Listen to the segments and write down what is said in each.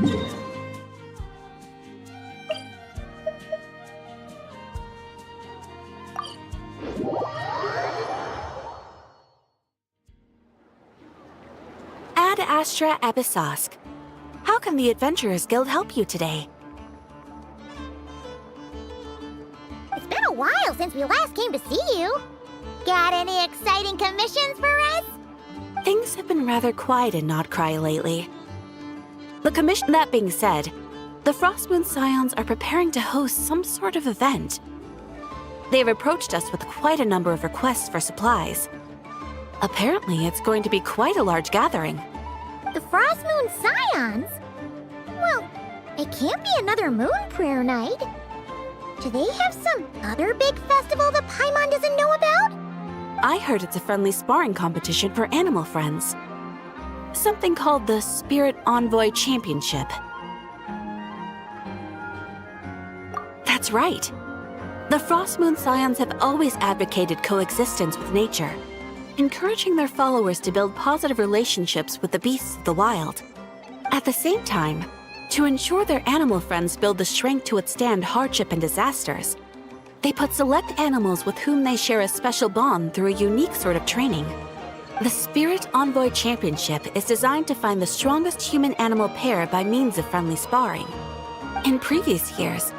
Ad Astra Abyssosk. How can the Adventurers Guild help you today? It's been a while since we last came to see you. Got any exciting commissions for us? Things have been rather quiet in Nodcry lately. That being said, the Frostmoon Scions are preparing to host some sort of event. They've approached us with quite a number of requests for supplies. Apparently, it's going to be quite a large gathering. The Frostmoon Scions? Well, it can't be another Moon Prayer Night. Do they have some other big festival that Paimon doesn't know about? I heard it's a friendly sparring competition for animal friends. Something called the Spirit Envoy Championship. That's right. The Frostmoon Scions have always advocated coexistence with nature, encouraging their followers to build positive relationships with the beasts of the wild. At the same time, to ensure their animal friends build the strength to withstand hardship and disasters, they put select animals with whom they share a special bond through a unique sort of training. The Spirit Envoy Championship is designed to find the strongest human-animal pair by means of friendly sparring. In previous years,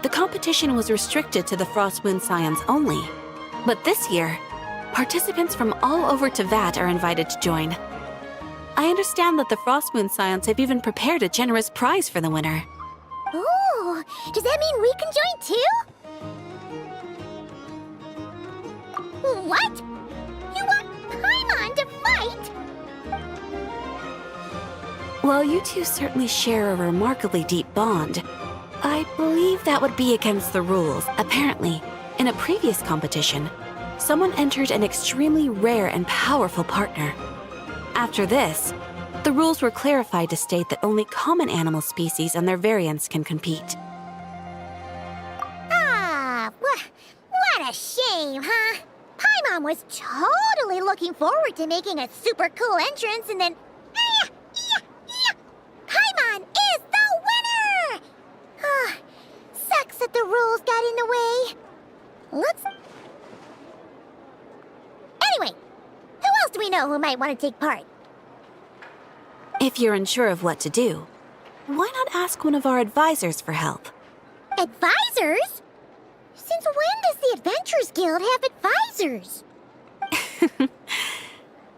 the competition was restricted to the Frostmoon Scions only, but this year, participants from all over Teyvat are invited to join. I understand that the Frostmoon Scions have even prepared a generous prize for the winner. Ooh, does that mean we can join too? What? You want Paimon to fight? While you two certainly share a remarkably deep bond, I believe that would be against the rules. Apparently, in a previous competition, someone entered an extremely rare and powerful partner. After this, the rules were clarified to state that only common animal species and their variants can compete. Ah, what a shame, huh? Paimon was totally looking forward to making a super cool entrance, and then... Paimon is the winner! Ah, sucks that the rules got in the way. Anyway, who else do we know who might want to take part? If you're unsure of what to do, why not ask one of our advisors for help? Advisors? Since when does the Adventurers Guild have advisors?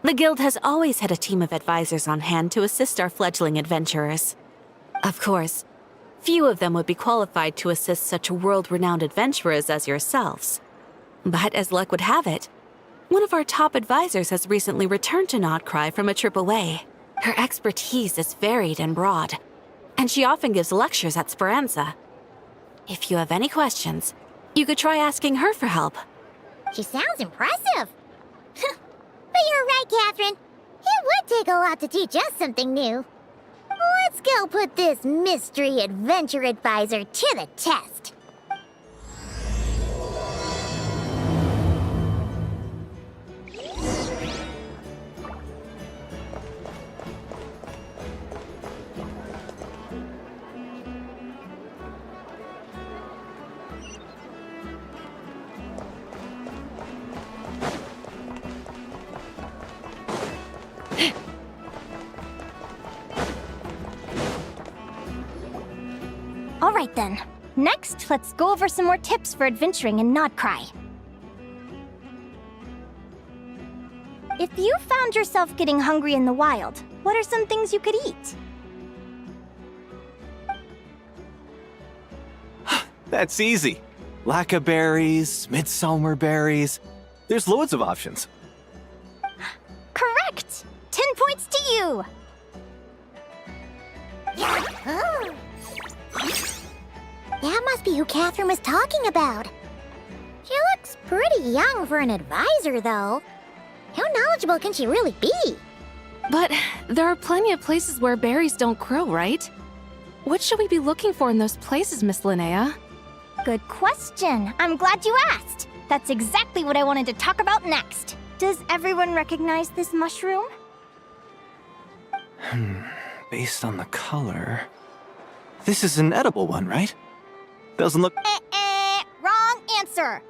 The Guild has always had a team of advisors on hand to assist our fledgling adventurers. Of course, few of them would be qualified to assist such world-renowned adventurers as yourselves. But as luck would have it, one of our top advisors has recently returned to Nodcry from a trip away. Her expertise is varied and broad, and she often gives lectures at Speranza. If you have any questions, you could try asking her for help. She sounds impressive. But you're right, Catherine. It would take a lot to teach us something new. Let's go put this mystery adventure advisor to the test. All right then. Next, let's go over some more tips for adventuring in Nodcry. If you found yourself getting hungry in the wild, what are some things you could eat? That's easy. Lacca berries, midsummer berries. There's loads of options. Correct! 10 points to you! Oh. That must be who Catherine was talking about. She looks pretty young for an advisor, though. How knowledgeable can she really be? But there are plenty of places where berries don't grow, right? What should we be looking for in those places, Miss Linnea? Good question. I'm glad you asked. That's exactly what I wanted to talk about next. Does everyone recognize this mushroom? Based on the color, This is an edible one, right? Doesn't look... Wrong answer.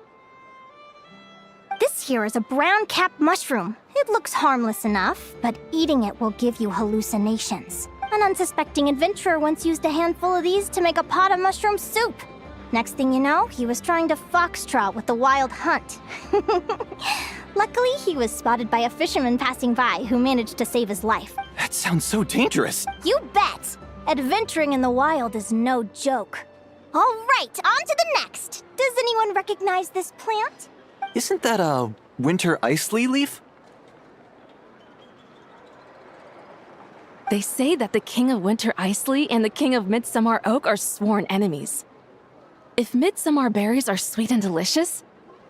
This here is a brown cap mushroom. It looks harmless enough, but eating it will give you hallucinations. An unsuspecting adventurer once used a handful of these to make a pot of mushroom soup. Next thing you know, he was trying to foxtrot with the wild hunt. Luckily, he was spotted by a fisherman passing by who managed to save his life. That sounds so dangerous. You bet! Adventuring in the wild is no joke. All right, on to the next. Does anyone recognize this plant? Isn't that a winter ice leaf? They say that the King of Winter Isley and the King of Midsummer Oak are sworn enemies. If midsummer berries are sweet and delicious,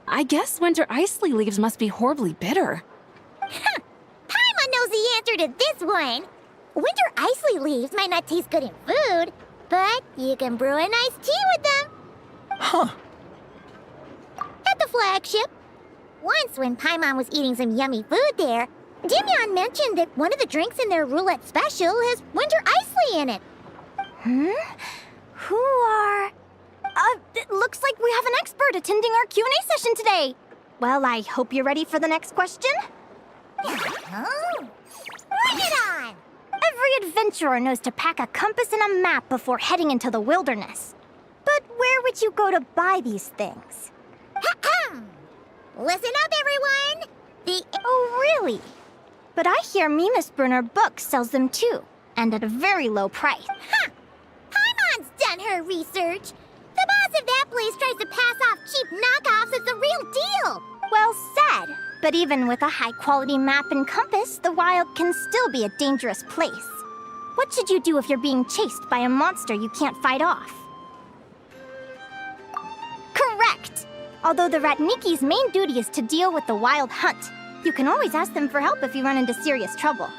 I guess winter isley leaves must be horribly bitter. Paimon knows the answer to this one. Winter isley leaves might not taste good in food, but you can brew a nice tea with them. Huh. At the flagship. Once when Paimon was eating some yummy food there, Dimyon mentioned that one of the drinks in their roulette special has winter isley in it. Who are... it looks like we have an expert attending our Q&A session today. Well, I hope you're ready for the next question. Oh, bring it on! Every adventurer knows to pack a compass and a map before heading into the wilderness. But where would you go to buy these things? Listen up, everyone! Oh, really? But I hear Mimas Brunner Books sells them too, and at a very low price. Paimon's done her research. The boss of that place tries to pass off cheap knockoffs as the real deal. Well said. But even with a high-quality map and compass, the wild can still be a dangerous place. What should you do if you're being chased by a monster you can't fight off? Correct! Although the Ratniki's main duty is to deal with the wild hunt, you can always ask them for help if you run into serious trouble.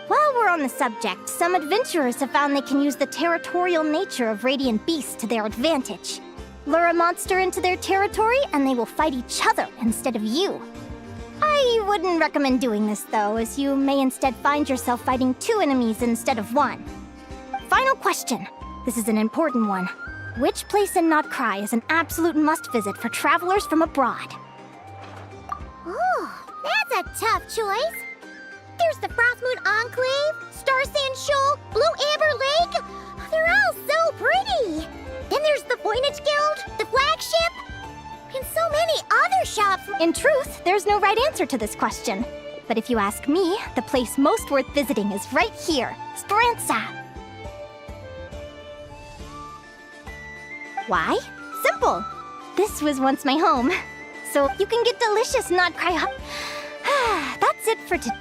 While we're on the subject, some adventurers have found they can use the territorial nature of radiant beasts to their advantage. Lure a monster into their territory and they will fight each other instead of you. I wouldn't recommend doing this though, as you may instead find yourself fighting two enemies instead of one. Final question. This is an important one. Which place in Notcry is an absolute must-visit for travelers from abroad? Oh, that's a tough choice. There's the Frostmoon Enclave, Star Sand Shoal, Blue Amber Lake. They're all so pretty. Then there's the Voynich Guild, the flagship, and so many other shops. In truth, there's no right answer to this question. But if you ask me, the place most worth visiting is right here, Speranza. Why? Simple. This was once my home. So you can get delicious Notcry hot. That's it for today.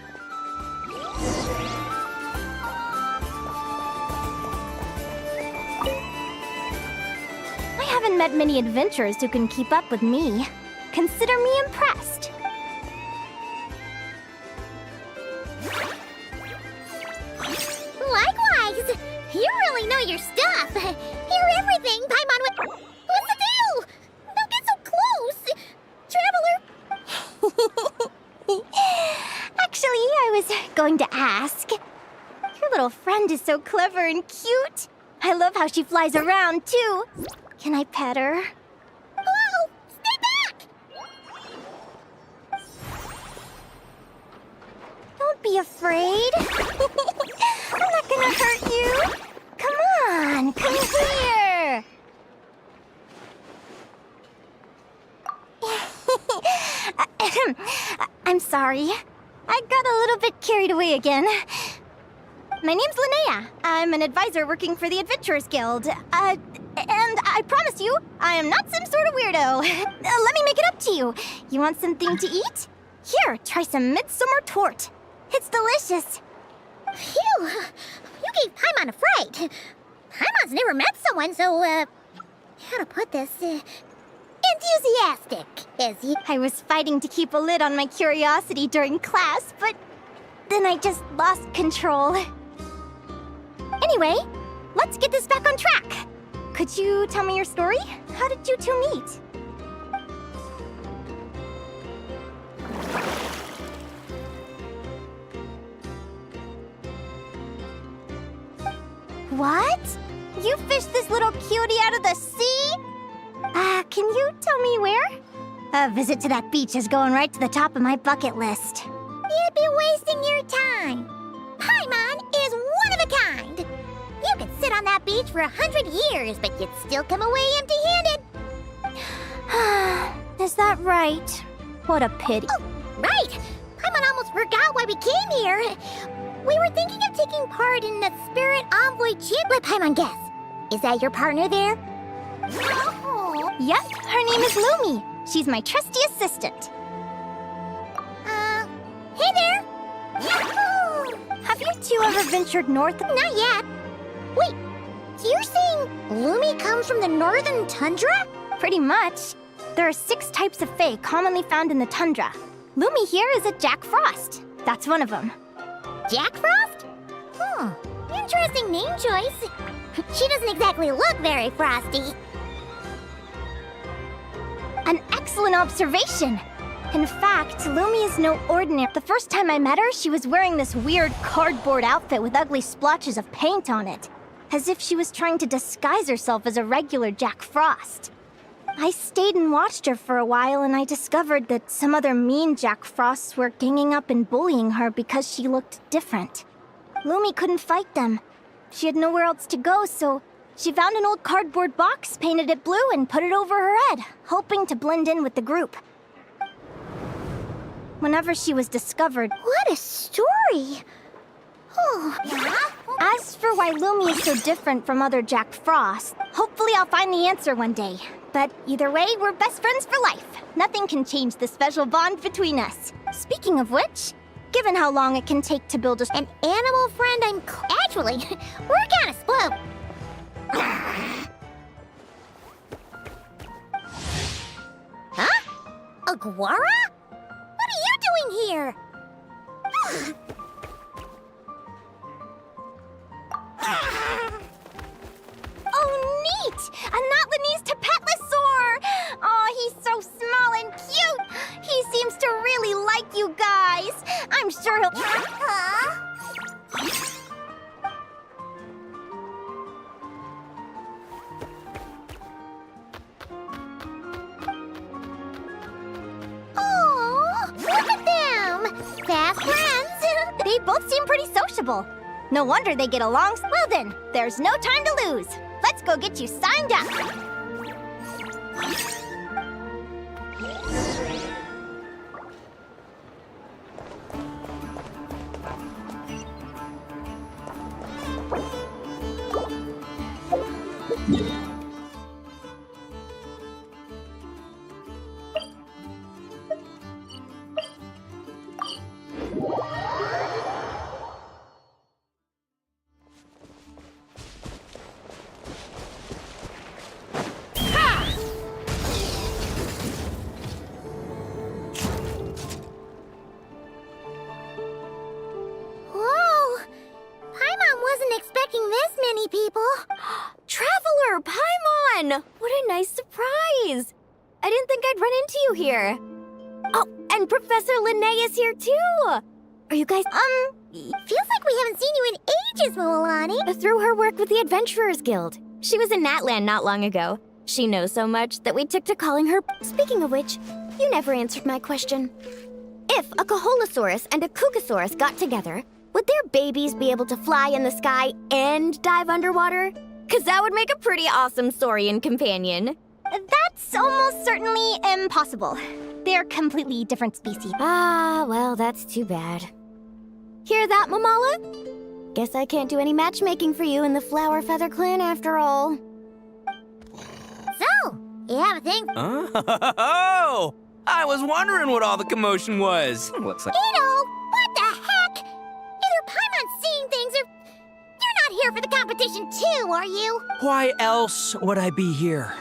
I haven't met many adventurers who can keep up with me. Consider me impressed. Likewise. You really know your stuff. Hear everything, Paimon. What's the deal? Don't get so close, traveler. Actually, I was going to ask. Your little friend is so clever and cute. I love how she flies around, too. Can I pet her? Whoa! Stay back! Don't be afraid. I'm not gonna hurt you. Come on, come here. I'm sorry. I got a little bit carried away again. My name's Linnea. I'm an advisor working for the Adventurers Guild. And I promise you, I am not some sort of weirdo. Let me make it up to you. You want something to eat? Here, try some midsummer tort. It's delicious. Phew! You gave Paimon a fright. Paimon's never met someone so, how to put this, enthusiastic, is he? I was fighting to keep a lid on my curiosity during class, but then I just lost control. Anyway, let's get this back on track. Could you tell me your story? How did you two meet? What? You fished this little cutie out of the sea? Can you tell me where? A visit to that beach is going right to the top of my bucket list. You'd be wasting your time. Paimon is one of a kind. You could sit on that beach for 100 years, but you'd still come away empty-handed. Is that right? What a pity. Oh, right. Paimon almost forgot why we came here. We were thinking of taking part in the Spirit Envoy Chip. Let Paimon guess. Is that your partner there? Oh. Yep, her name is Lumi. She's my trusty assistant. Hey there. Yahoo! Have you two ever ventured north? Not yet. Wait, so you're saying Lumi comes from the northern tundra? Pretty much. There are 6 types of fae commonly found in the tundra. Lumi here is a Jack Frost. That's one of them. Jack Frost? Interesting name choice. She doesn't exactly look very frosty. An excellent observation. In fact, Lumi is no ordinary. The first time I met her, she was wearing this weird cardboard outfit with ugly splotches of paint on it, as if she was trying to disguise herself as a regular Jack Frost. I stayed and watched her for a while, and I discovered that some other mean Jack Frosts were ganging up and bullying her because she looked different. Lumi couldn't fight them. She had nowhere else to go, so she found an old cardboard box, painted it blue, and put it over her head, hoping to blend in with the group. Whenever she was discovered... What a story! Oh, As for why Lumi is so different from other Jack Frost, hopefully I'll find the answer one day. But either way, we're best friends for life. Nothing can change the special bond between us. Speaking of which, given how long it can take to build an animal friend Actually, we're kind of split. Huh? Aguara? What are you doing here? Oh, neat! A Notlanese Tapetlosaur! Oh, he's so small and cute! He seems to really like you guys! I'm sure he'll... Oh, look at them! Fast friends! They both seem pretty sociable. No wonder they get along. Well then, there's no time to lose. Let's go get you signed up. People. Traveler, Paimon! What a nice surprise! I didn't think I'd run into you here. Oh, and Professor Linnaea is here too! Are you guys, Feels like we haven't seen you in ages, Moalani. through her work with the Adventurers Guild. She was in Natland not long ago. She knows so much that we took to calling her... Speaking of which, you never answered my question. If a Caholosaurus and a Kukasaurus got together, would their babies be able to fly in the sky and dive underwater? 'Cause that would make a pretty awesome saurian companion. That's almost certainly impossible. They're completely different species. Ah, well, that's too bad. Hear that, Mamala? Guess I can't do any matchmaking for you in the Flower Feather Clan after all. So, you have a thing? Oh! I was wondering what all the commotion was. Looks like... Ito, what the heck? Either Paimon's seeing things or... You're not here for the competition too, are you? Why else would I be here?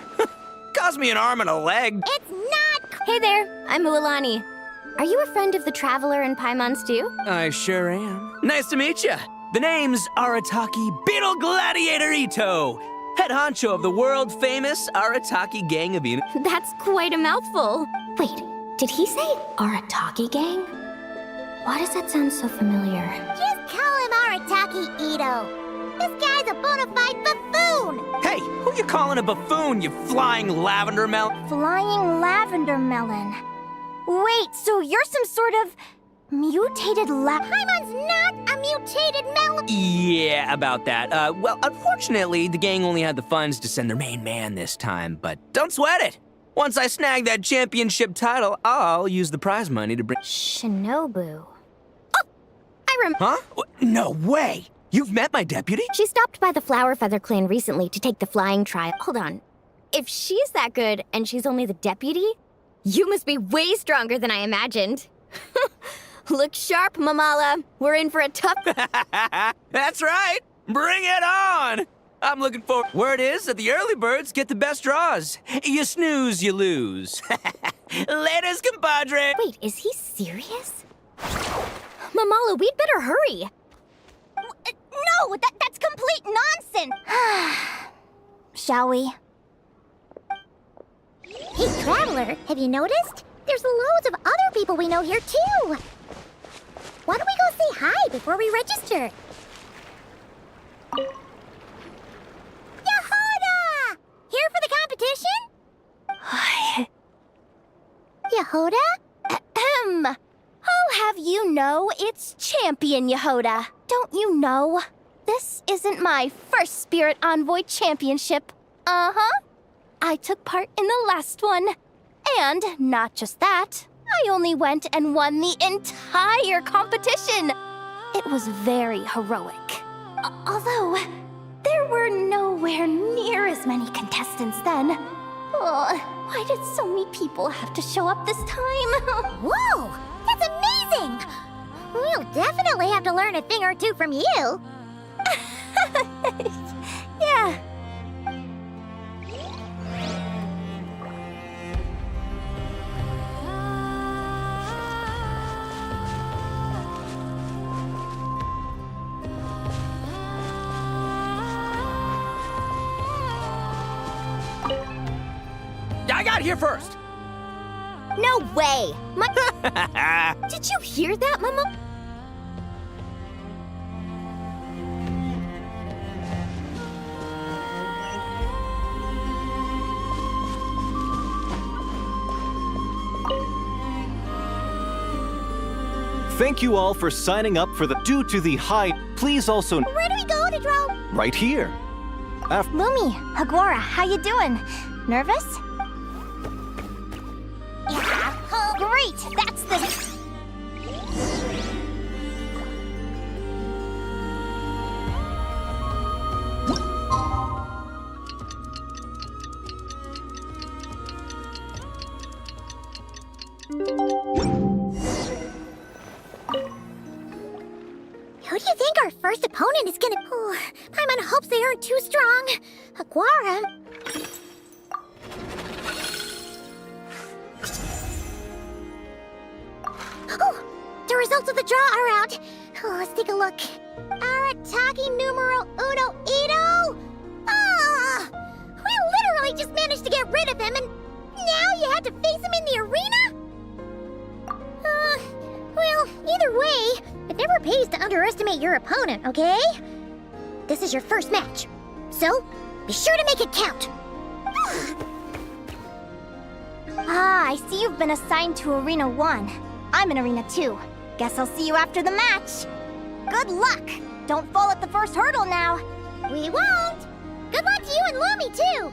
Cost me an arm and a leg. It's not... Hey there, I'm Mualani. Are you a friend of the Traveler and Paimon's too? I sure am. Nice to meet you. The name's Arataki Beetle Gladiator Ito, head honcho of the world-famous Arataki Gang of Inu. That's quite a mouthful. Wait, did he say Arataki Gang? Why does that sound so familiar? Just call him Arataki Ito. This guy's a bona fide buffoon. Who you calling a buffoon, you flying lavender melon? Flying lavender melon. Wait, so you're some sort of mutated Paimon's not a mutated melon. Yeah, about that. Well, unfortunately, the gang only had the funds to send their main man this time, but don't sweat it. Once I snag that championship title, I'll use the prize money to bring... Shinobu. Oh! Huh? No way! You've met my deputy? She stopped by the Flower Feather clan recently to take the flying trial. Hold on. If she's that good and she's only the deputy, you must be way stronger than I imagined. Look sharp, Mamala. We're in for a tough... That's right! Bring it on! I'm looking forward. Word is that the early birds get the best draws. You snooze, you lose. Laters, compadre! Wait, is he serious? Mamala, we'd better hurry. No, that's complete nonsense! Shall we? Hey, Traveler, have you noticed? There's loads of other people we know here, too. Why don't we go say hi before we register? Yehoda! Here for the competition? Yehoda? Ahem. I'll have you know it's Champion Yehoda. Don't you know? This isn't my first Spirit Envoy Championship. Uh-huh. I took part in the last one. And not just that, I only went and won the entire competition. It was very heroic. Although, there were nowhere near as many contestants then. Oh, why did so many people have to show up this time? Whoa! That's amazing! We'll definitely have to learn a thing or two from you. Yeah. I got here first! No way! Did you hear that, Mama? Thank you all for signing up for the Due to the High. Please also Where do we go, Dedro? right here. Lumi, Hagwara, how you doing? Nervous? Yeah. Great, that's the... Who do you think our first opponent is gonna... Oh, Paimon hopes they aren't too strong. Aguara. Oh, the results of the draw are out. Oh, let's take a look. Arataki numero uno Ito? Ah! We literally just managed to get rid of him, and now you have to face him in the arena? Well, either way, it never pays to underestimate your opponent, okay? This is your first match, so be sure to make it count. Ah, I see you've been assigned to Arena 1. I'm in Arena 2. Guess I'll see you after the match. Good luck! Don't fall at the first hurdle now. We won't! Good luck to you and Lumi, too!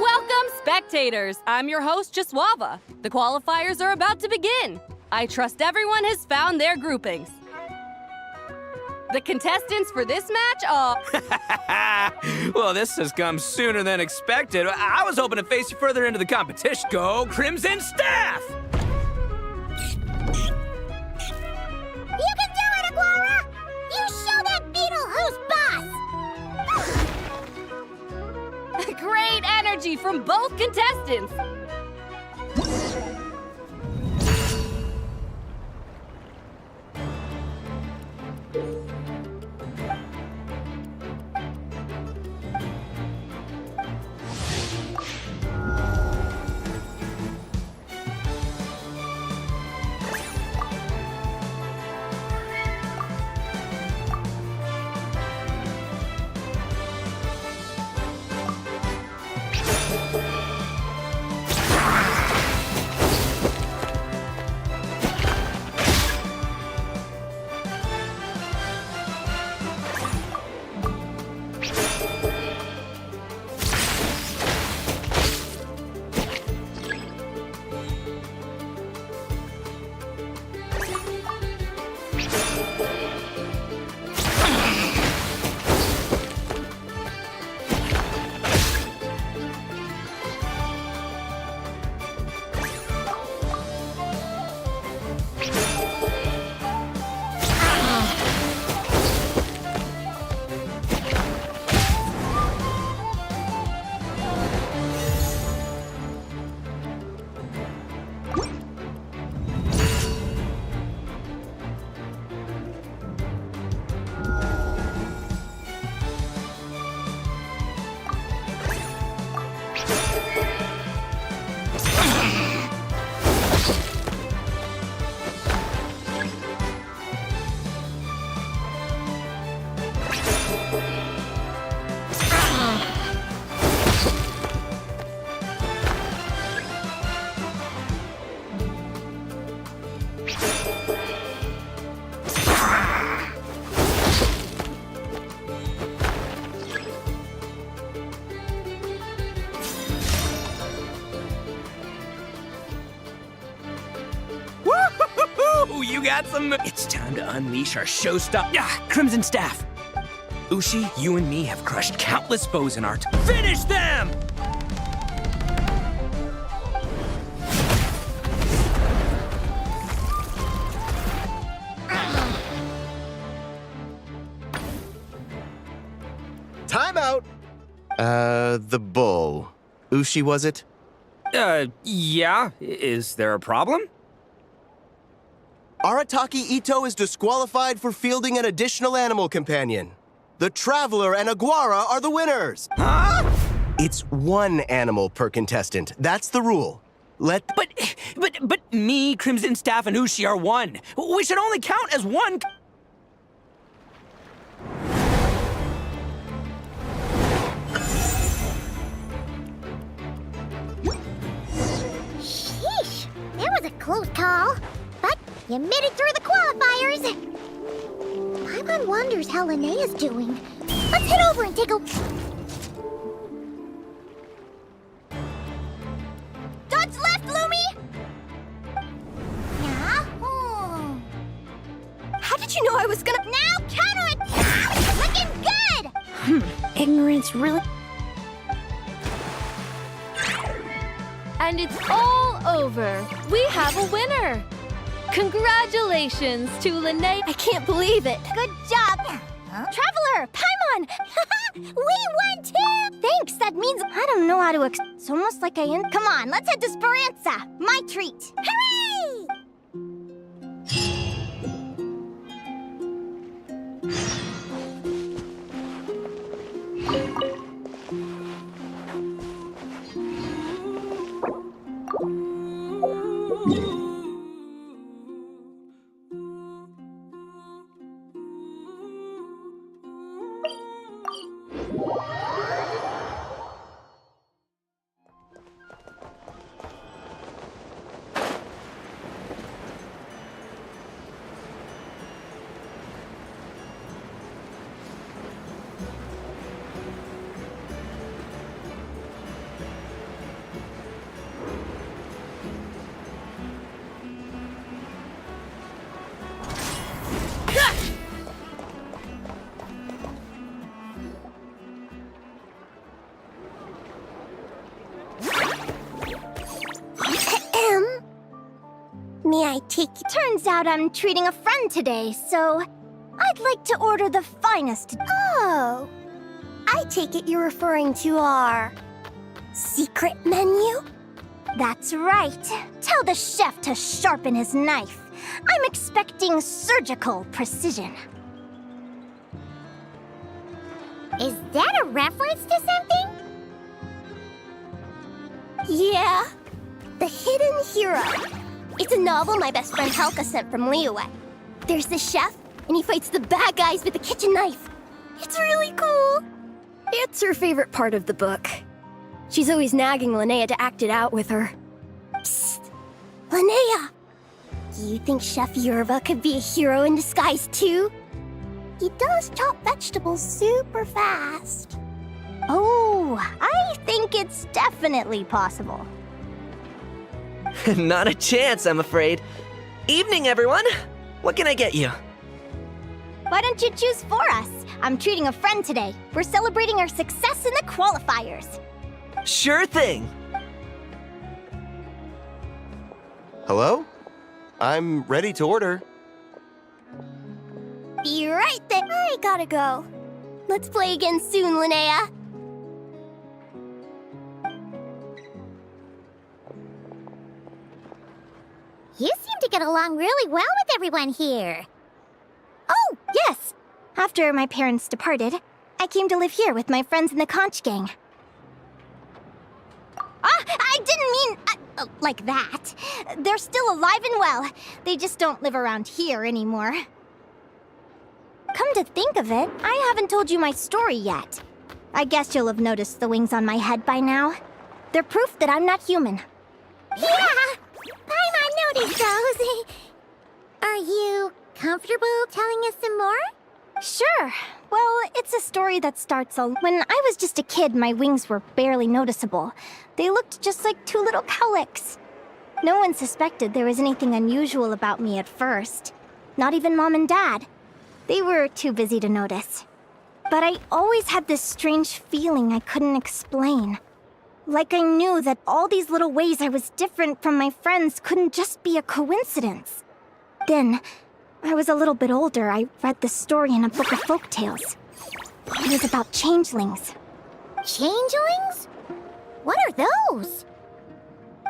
Welcome, spectators! I'm your host, Jaswava. The qualifiers are about to begin. I trust everyone has found their groupings. The contestants for this match are... Well, this has come sooner than expected. I was hoping to face you further into the competition. Go Crimson Staff! You can do it, Aguara! You show that beetle who's boss! Great energy from both contestants! got some... It's time to unleash our showstopper. Crimson Staff. Ushi, you and me have crushed countless foes in our Finish them! Time out! The bull. Ushi, was it? Yeah. Is there a problem? Arataki Ito is disqualified for fielding an additional animal companion. The Traveler and Aguara are the winners. Huh? It's one animal per contestant. That's the rule. But Me, Crimson Staff, and Ushi are one. We should only count as one. Sheesh, that was a close call. But you made it through the qualifiers. Paimon wonders how Linnea's doing. Let's head over and take a... Dodge left, Lumi! Yeah? How did you know I was gonna... Now counter it! Looking good! Ignorance really. And it's all over. We have a winner. Congratulations to Linnea. I can't believe it. Good job. Traveler, Paimon! We won too! Thanks, that means I don't know how to It's almost like Come on, let's head to Speranza. My treat. Hooray! May I take... Turns out I'm treating a friend today, so I'd like to order the finest. Oh, I take it you're referring to our secret menu? That's right. Tell the chef to sharpen his knife. I'm expecting surgical precision. Is that a reference to something? Yeah, The Hidden Hero. It's a novel my best friend Helka sent from Liyue. There's the chef, and he fights the bad guys with a kitchen knife. It's really cool. It's her favorite part of the book. She's always nagging Linnea to act it out with her. Psst! Linnea! Do you think Chef Yerba could be a hero in disguise too? He does chop vegetables super fast. Oh, I think it's definitely possible. Not a chance, I'm afraid. Evening, everyone. What can I get you? Why don't you choose for us? I'm treating a friend today. We're celebrating our success in the qualifiers. Sure thing. Hello? I'm ready to order. Be right there. I gotta go. Let's play again soon, Linnea. You seem to get along really well with everyone here. Oh, yes! After my parents departed, I came to live here with my friends in the conch gang. I didn't mean like that. They're still alive and well. They just don't live around here anymore. Come to think of it, I haven't told you my story yet. I guess you'll have noticed the wings on my head by now. They're proof that I'm not human. Yeah! Paimon noticed those. Are you comfortable telling us some more? Sure. Well, it's a story that starts when I was just a kid, my wings were barely noticeable. They looked just like two little cowlicks. No one suspected there was anything unusual about me at first. not even Mom and Dad. They were too busy to notice. But I always had this strange feeling I couldn't explain. Like I knew that all these little ways I was different from my friends couldn't just be a coincidence. Then, I was a little bit older, I read the story in a book of folktales. It was about changelings. Changelings? What are those?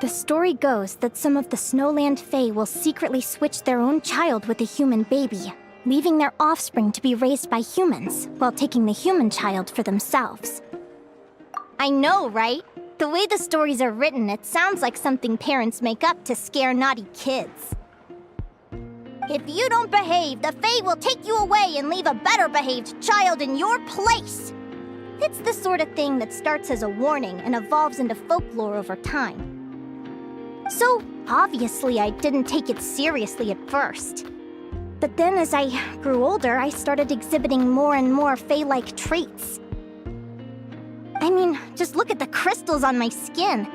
The story goes that some of the Snowland Fae will secretly switch their own child with a human baby, leaving their offspring to be raised by humans, while taking the human child for themselves. I know, right? The way the stories are written, it sounds like something parents make up to scare naughty kids. If you don't behave, the Fae will take you away and leave a better-behaved child in your place. It's the sort of thing that starts as a warning and evolves into folklore over time. So, obviously, I didn't take it seriously at first. But then as I grew older, I started exhibiting more and more Fae-like traits. I mean, just look at the crystals on my skin.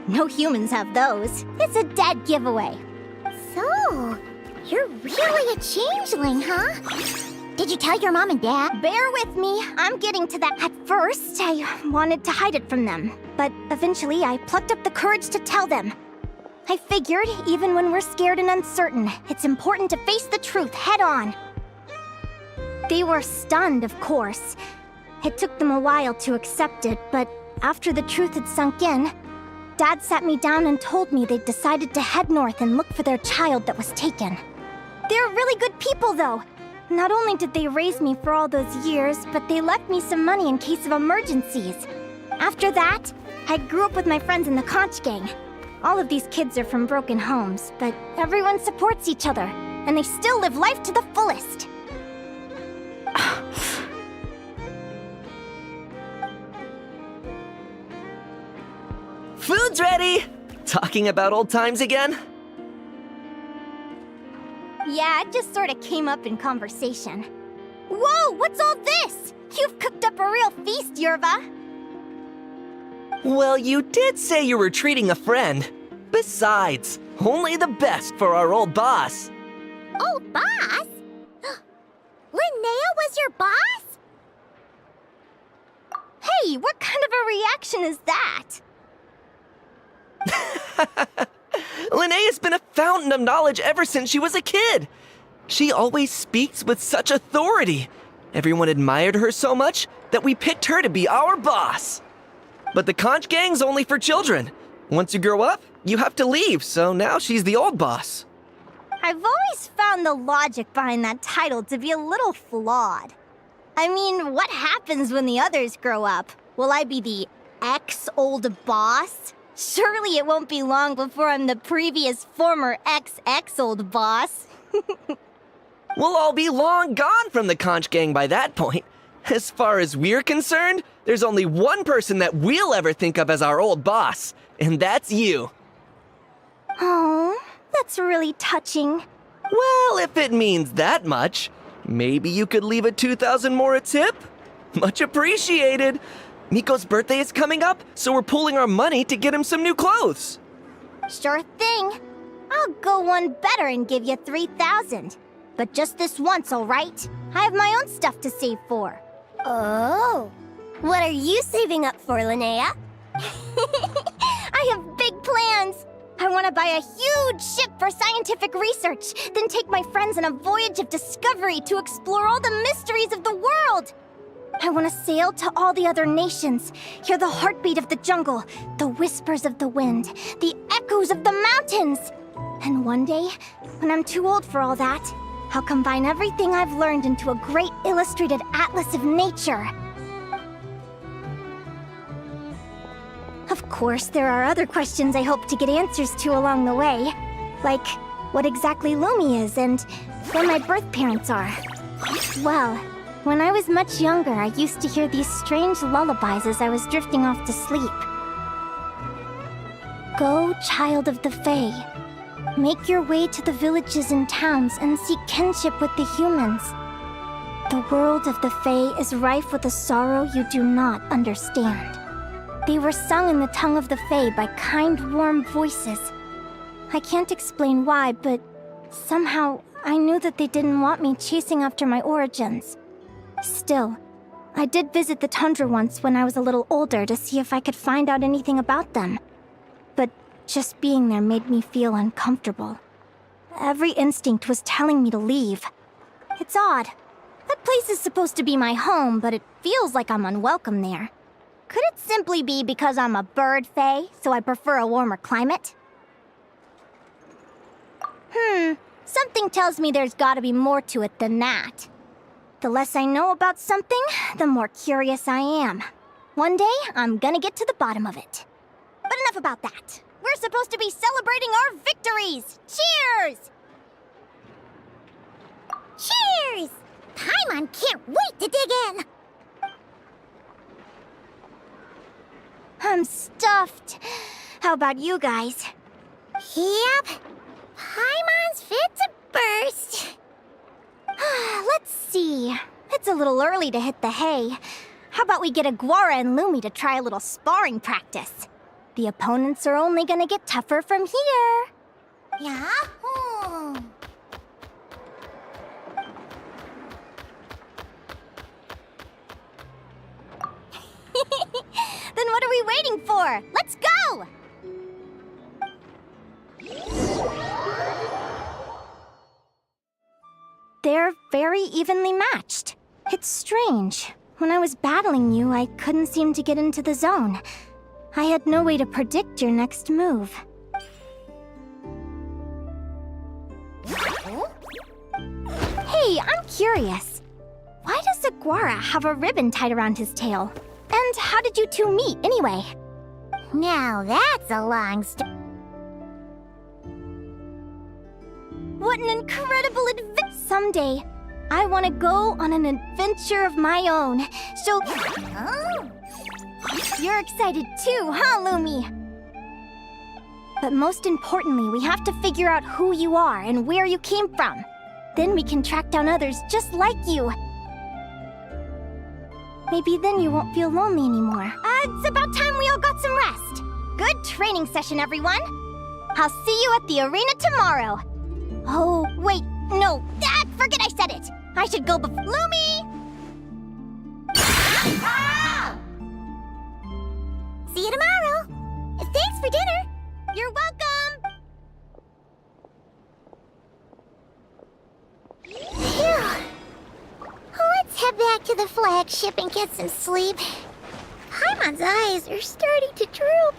No humans have those. It's a dead giveaway. So, you're really a changeling, huh? Did you tell your mom and dad? Bear with me, I'm getting to that. At first, I wanted to hide it from them. But eventually, I plucked up the courage to tell them. I figured, even when we're scared and uncertain, it's important to face the truth head on. They were stunned, of course. It took them a while to accept it, but after the truth had sunk in, Dad sat me down and told me they'd decided to head north and look for their child that was taken. They're really good people, though. Not only did they raise me for all those years, but they left me some money in case of emergencies. After that, I grew up with my friends in the Conch Gang. All of these kids are from broken homes, but everyone supports each other, and they still live life to the fullest. Food's ready! Talking about old times again? Yeah, it just sort of came up in conversation. Whoa, what's all this? You've cooked up a real feast, Yerba. Well, you did say you were treating a friend. Besides, only the best for our old boss. Old boss? Linnea was your boss? Hey, what kind of a reaction is that? Linnea's been a fountain of knowledge ever since she was a kid. She always speaks with such authority. Everyone admired her so much that we picked her to be our boss. But the Conch Gang's only for children. Once you grow up, you have to leave, so now she's the old boss. I've always found the logic behind that title to be a little flawed. I mean, what happens when the others grow up? Will I be the ex-old boss? Surely it won't be long before I'm the previous former ex-old boss. We'll all be long gone from the Conch Gang by that point. As far as we're concerned, there's only one person that we'll ever think of as our old boss, and that's you. Oh, that's really touching. Well, if it means that much, maybe you could leave a 2,000 more a tip? Much appreciated. Nico's birthday is coming up, so we're pooling our money to get him some new clothes. Sure thing. I'll go one better and give you 3,000. But just this once, all right? I have my own stuff to save for. Oh. What are you saving up for, Linnea? I have big plans. I want to buy a huge ship for scientific research, then take my friends on a voyage of discovery to explore all the mysteries of the world. I want to sail to all the other nations, hear the heartbeat of the jungle, the whispers of the wind, the echoes of the mountains. And one day, when I'm too old for all that, I'll combine everything I've learned into a great illustrated atlas of nature. Of course, there are other questions I hope to get answers to along the way. Like, what exactly Lumi is and where my birth parents are. Well, when I was much younger, I used to hear these strange lullabies as I was drifting off to sleep. Go, child of the Fae. Make your way to the villages and towns and seek kinship with the humans. The world of the Fae is rife with a sorrow you do not understand. They were sung in the tongue of the Fae by kind, warm voices. I can't explain why, but somehow I knew that they didn't want me chasing after my origins. Still, I did visit the tundra once when I was a little older to see if I could find out anything about them. But just being there made me feel uncomfortable. Every instinct was telling me to leave. It's odd. That place is supposed to be my home, but it feels like I'm unwelcome there. Could it simply be because I'm a bird fae, so I prefer a warmer climate? Something tells me there's gotta be more to it than that. The less I know about something, the more curious I am. One day, I'm gonna get to the bottom of it. But enough about that. We're supposed to be celebrating our victories! Cheers! Cheers! Paimon can't wait to dig in! I'm stuffed. How about you guys? Yep. Paimon's fit to burst. Let's see. It's a little early to hit the hay. How about we get Aguara and Lumi to try a little sparring practice? The opponents are only gonna get tougher from here. Yahoo! Then what are we waiting for? Let's go! They're very evenly matched. It's strange. When I was battling you, I couldn't seem to get into the zone. I had no way to predict your next move. Hey, I'm curious. Why does Aguara have a ribbon tied around his tail? And how did you two meet, anyway? Now that's a long story. What an incredible adventure! Someday, I want to go on an adventure of my own. So... Oh. You're excited too, huh, Lumi? But most importantly, we have to figure out who you are and where you came from. Then we can track down others just like you. Maybe then you won't feel lonely anymore. It's about time we all got some rest. Good training session, everyone. I'll see you at the arena tomorrow. Oh, wait, no. Forget I said it. I should go before... Lumi! See you tomorrow. Thanks for dinner. You're welcome! Phew. Let's head back to the flagship and get some sleep. Paimon's eyes are starting to droop.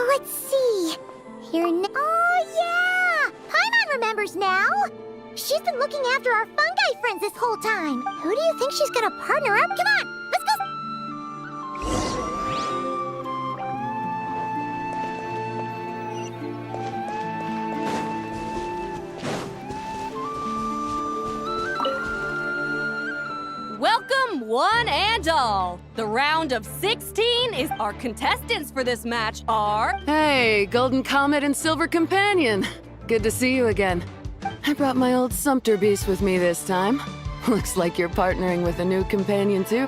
Let's see. Oh, yeah! Paimon remembers now! She's been looking after our fungi friends this whole time. Who do you think she's gonna partner up? Come on, let's go. Welcome, one and all. The round of 16 is our contestants for this match are... Hey, Golden Comet and Silver Companion. Good to see you again. I brought my old Sumpter Beast with me this time. Looks like you're partnering with a new companion, too.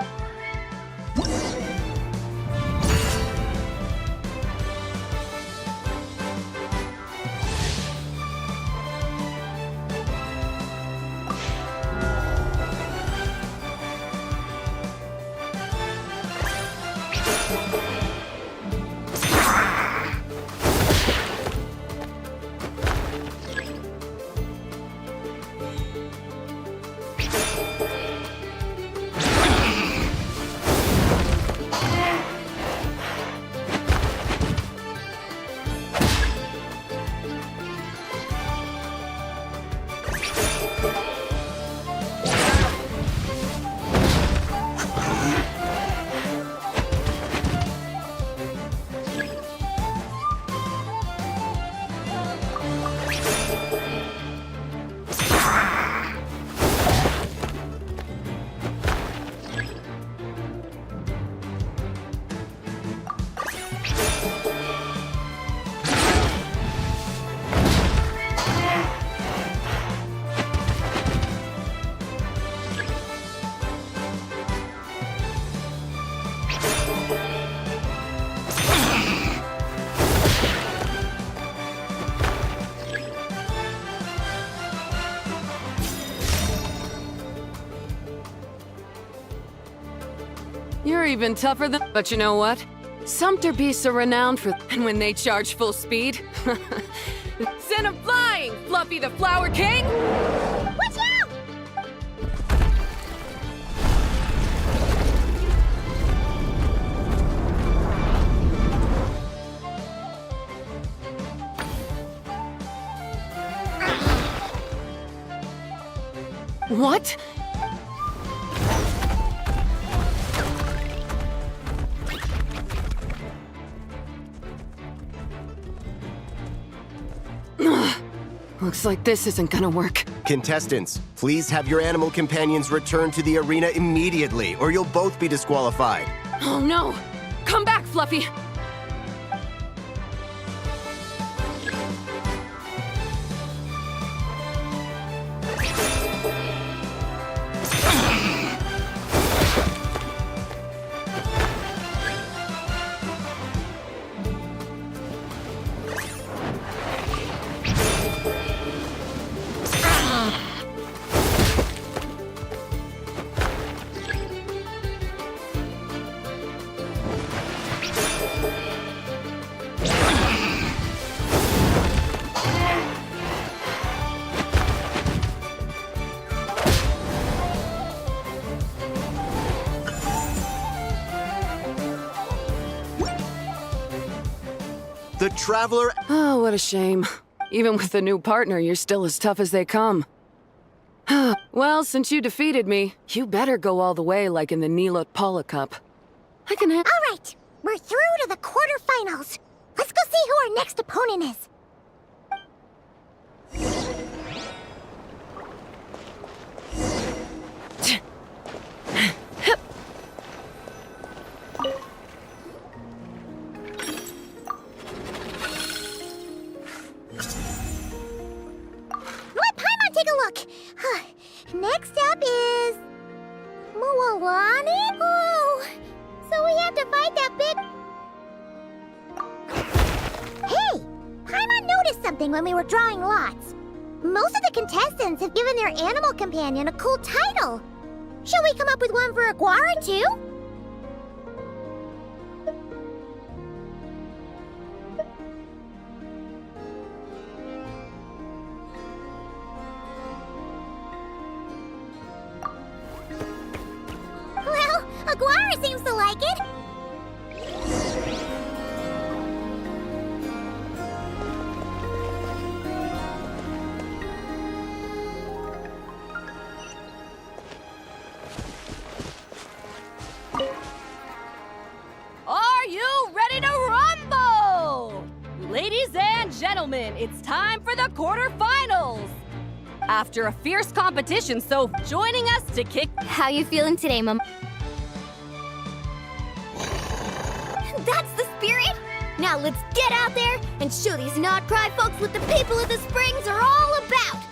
You're even tougher than... But you know what? Sumpter Beasts are renowned for... And when they charge full speed... Send 'em flying, Fluffy the Flower King! Watch out! What? Looks like this isn't gonna work. Contestants, please have your animal companions return to the arena immediately, or you'll both be disqualified. Oh no! Come back, Fluffy! The Traveler... Oh, what a shame. Even with a new partner, you're still as tough as they come. Well, since you defeated me, you better go all the way like in the Nilot Paula Cup. I can All right, we're through to the quarterfinals. Let's go see who our next opponent is. Let Paimon take a look. Next up is... Muawani? Oh, so we have to fight that big... Hey! Paimon noticed something when we were drawing lots. Most of the contestants have given their animal companion a cool title. Shall we come up with one for Aguara, too? Well, Aguara seems to like it. gentlemen, it's time for the quarterfinals! After a fierce competition, so joining us to kick... How you feeling today, Mom? That's the spirit! Now let's get out there and show these not-cry folks what the people of the Springs are all about!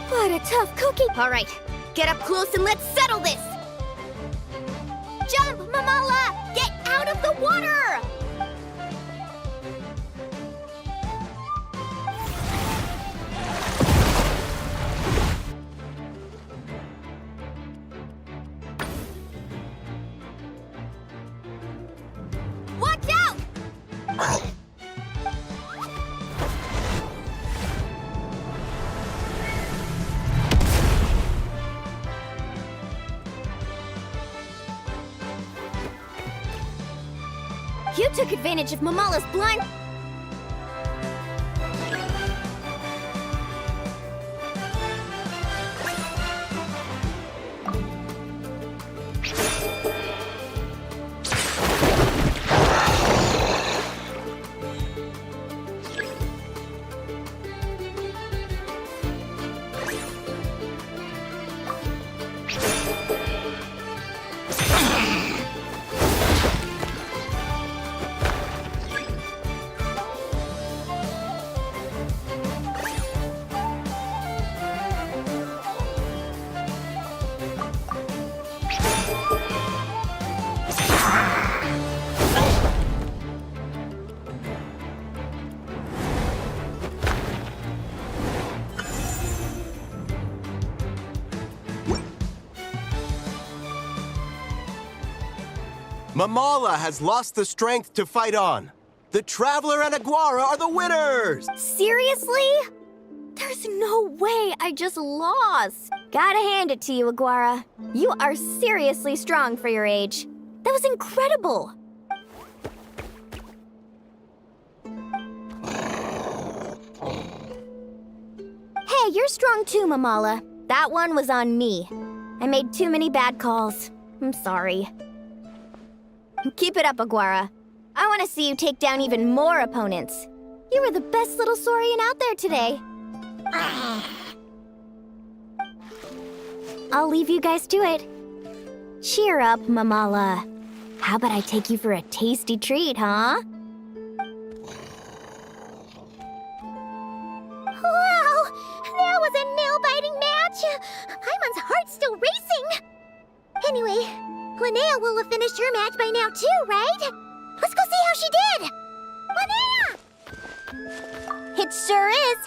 What a tough cookie! All right, get up close and let's settle this! Jump, Mamala! Get out of the water! Watch out! You took advantage of Mamala's blind... Mamala has lost the strength to fight on. The Traveler and Aguara are the winners! Seriously? There's no way I just lost. Gotta hand it to you, Aguara. You are seriously strong for your age. That was incredible. Hey, you're strong too, Mamala. That one was on me. I made too many bad calls. I'm sorry. Keep it up, Aguara. I want to see you take down even more opponents. You were the best little Saurian out there today. I'll leave you guys to it. Cheer up, Mamala. How about I take you for a tasty treat, huh? Wow! That was a nail-biting match! Paimon's heart's still racing! Anyway, Linnea will have finished her match by now too, right? Let's go see how she did! Linnea! It sure is.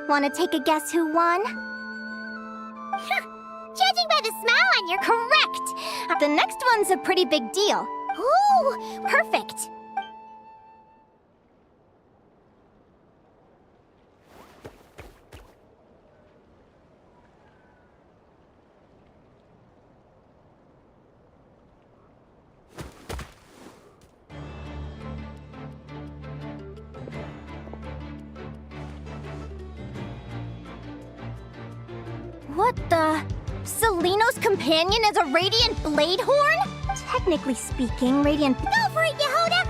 Wanna take a guess who won? Judging by the smile on your Correct! The next one's a pretty big deal. Ooh, Perfect. What the? Seleno's companion is a Radiant Blade Horn? Technically speaking, Radiant... go for it, Yehoda!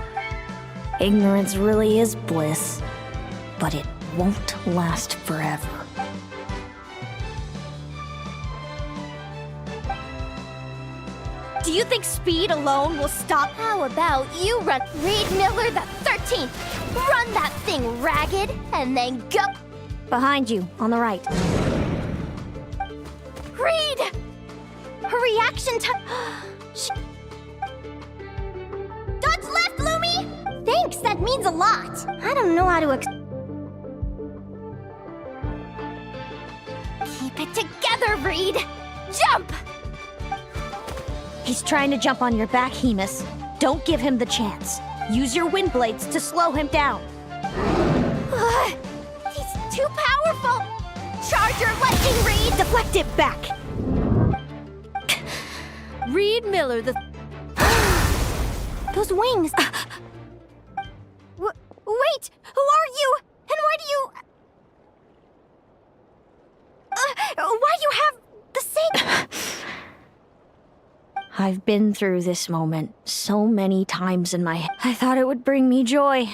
Ignorance really is bliss, but it won't last forever. Do you think speed alone will stop? How about you run Reed Miller the 13th? Run that thing ragged, and then go... Behind you, on the right. Reed! Her reaction time... Dodge left, Lumi! Thanks, that means a lot. I don't know how to Keep it together, Reed! Jump! He's trying to jump on your back, Hemus. Don't give him the chance. Use your wind blades to slow him down. He's too powerful! Charge your lightning, Reed! Deflect it back! Reed Miller, the Those wings! Wait! Who are you? And why do you... why do you have the same... I've been through this moment so many times in my head. I thought it would bring me joy.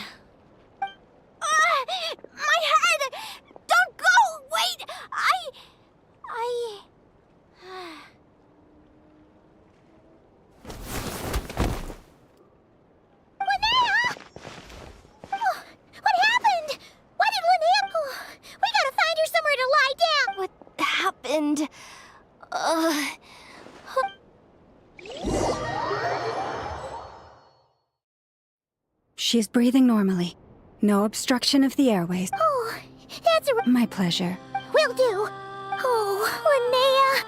My head! Don't go! Wait! Linnea! Oh, what happened? Why did Linnea... Oh, we gotta find her somewhere to lie down! What happened? She's breathing normally. No obstruction of the airways. Oh, that's a... My pleasure. Will do. Oh, Linnea.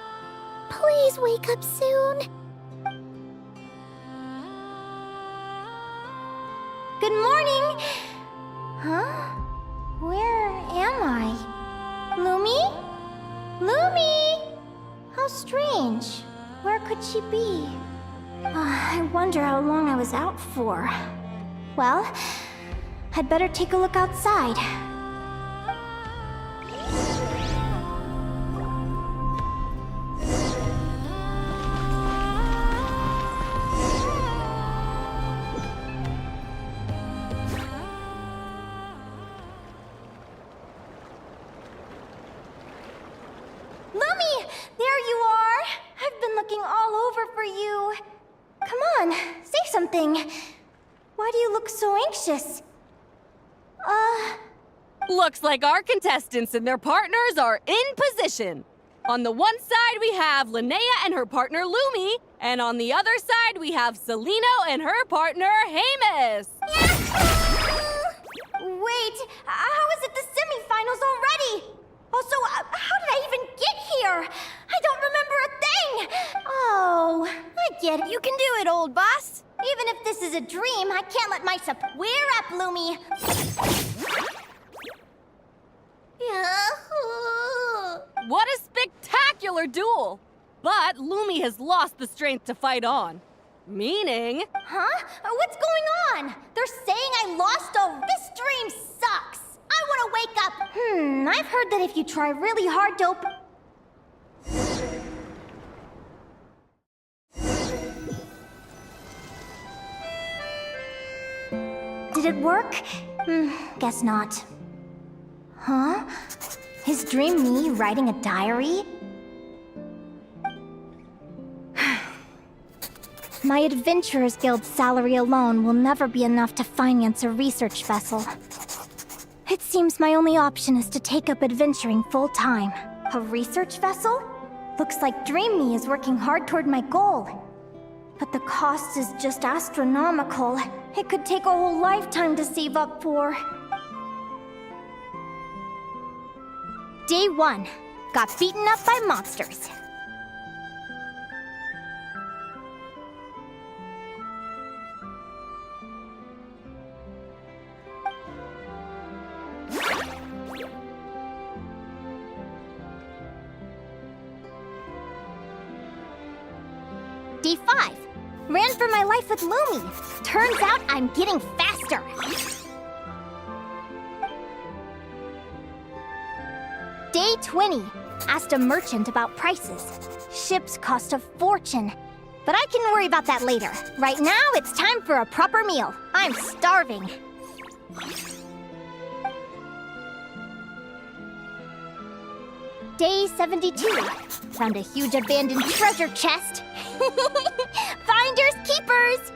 Please wake up soon. Good morning! Huh? Where am I? Lumi? Lumi! How strange. Where could she be? I wonder how long I was out for. Well, I'd better take a look outside. Lumi! There you are! I've been looking all over for you. Come on, say something. Why do you look so anxious? looks like our contestants and their partners are in position. On the one side, we have Linnea and her partner Lumi, and on the other side, we have Seleno and her partner Hemus. Wait, how is it the semifinals already? Also, how did I even get here? I don't remember a thing! Oh, I get it. You can do it, old boss. Even if this is a dream, I can't let myself... We're up, Lumi! What a spectacular duel! But Lumi has lost the strength to fight on. Meaning... Huh? What's going on? They're saying I lost This dream sucks! I want to wake up! I've heard that if you try really hard to Did it work? Guess not. Huh? Is Dream me writing a diary? My Adventurers Guild salary alone will never be enough to finance a research vessel. It seems my only option is to take up adventuring full-time. A research vessel? Looks like Dream Me is working hard toward my goal. But the cost is just astronomical. It could take a whole lifetime to save up for. Day 1. Got beaten up by monsters. Day 5. Ran for my life with Lumi. Turns out I'm getting faster. Day 20. Asked a merchant about prices. Ships cost a fortune. But I can worry about that later. Right now, it's time for a proper meal. I'm starving. Day 72. Found a huge abandoned treasure chest. Finders keepers!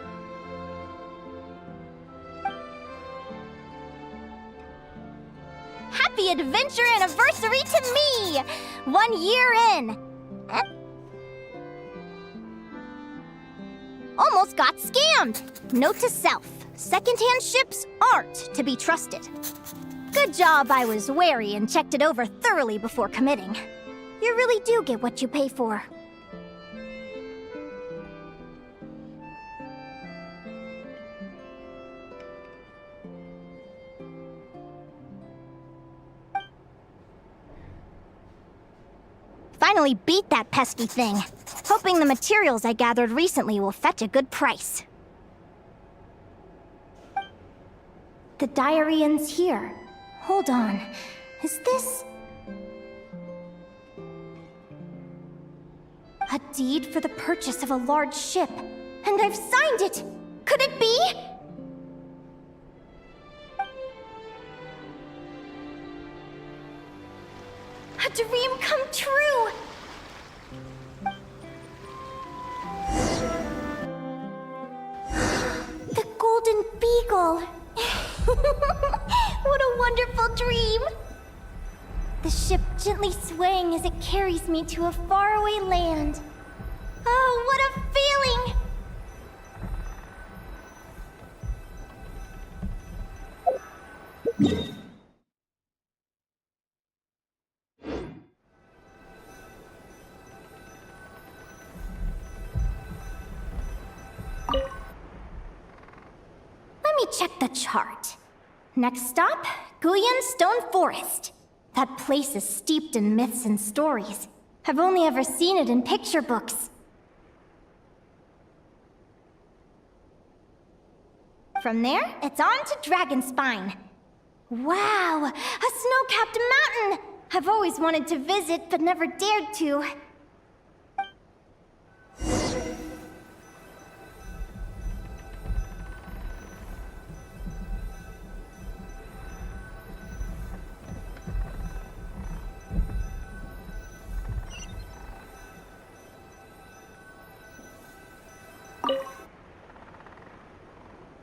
Happy adventure anniversary to me! 1 year in. Almost got scammed. Note to self. Secondhand ships aren't to be trusted. Good job I was wary and checked it over thoroughly before committing. You really do get what you pay for. Finally beat that pesky thing. Hoping the materials I gathered recently will fetch a good price. The diary ends here. Hold on. Is this... a deed for the purchase of a large ship? And I've signed it! Could it be? A dream come true! The Golden Beagle! What a wonderful dream! The ship gently swaying as it carries me to a faraway land. Oh, what a feeling! Let me check the chart. Next stop, Guyan Stone Forest. That place is steeped in myths and stories. I've only ever seen it in picture books. From there, it's on to Dragonspine. Wow, a snow-capped mountain! I've always wanted to visit, but never dared to.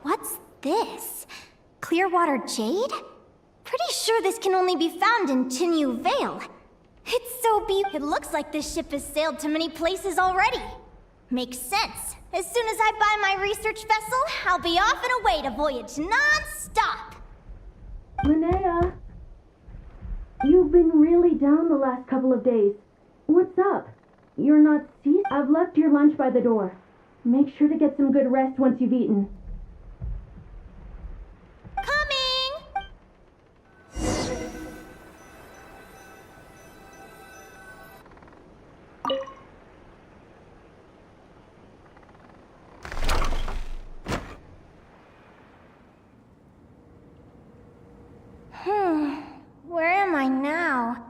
What's this? Clearwater jade? Pretty sure this can only be found in Chinyu Vale. It's so beautiful. It looks like this ship has sailed to many places already. Makes sense. As soon as I buy my research vessel, I'll be off and away to voyage non-stop. Linnea, you've been really down the last couple of days. What's up? You're not seasick? I've left your lunch by the door. Make sure to get some good rest once you've eaten. Coming! Where am I now?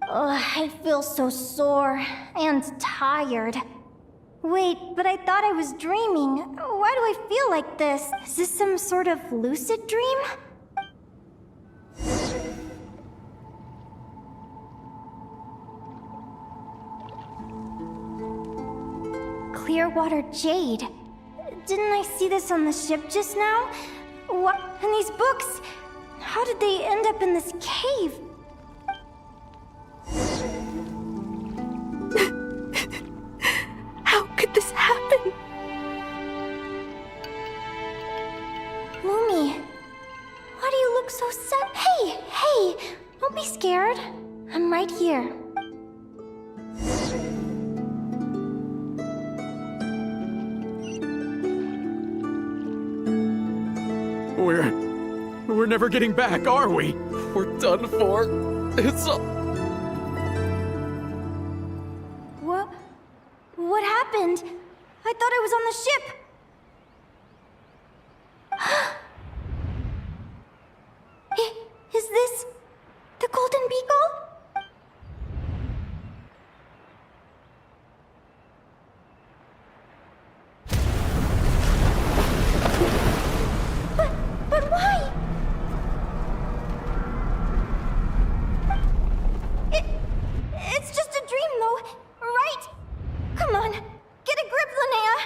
Ugh, I feel so sore and tired. Wait, but I thought I was dreaming. Why do I feel like this? Is this some sort of lucid dream? Clearwater jade. Didn't I see this on the ship just now? What? And these books? How did they end up in this cave? How could this happen? Lumi, why do you look so sad. Hey! Don't be scared. I'm right here. We're never getting back, are we? We're done for. It's all... What happened? I thought I was on the ship. Is this the Golden Beagle? But why? It's just a dream, though, right? Come on, get a grip, Linnea.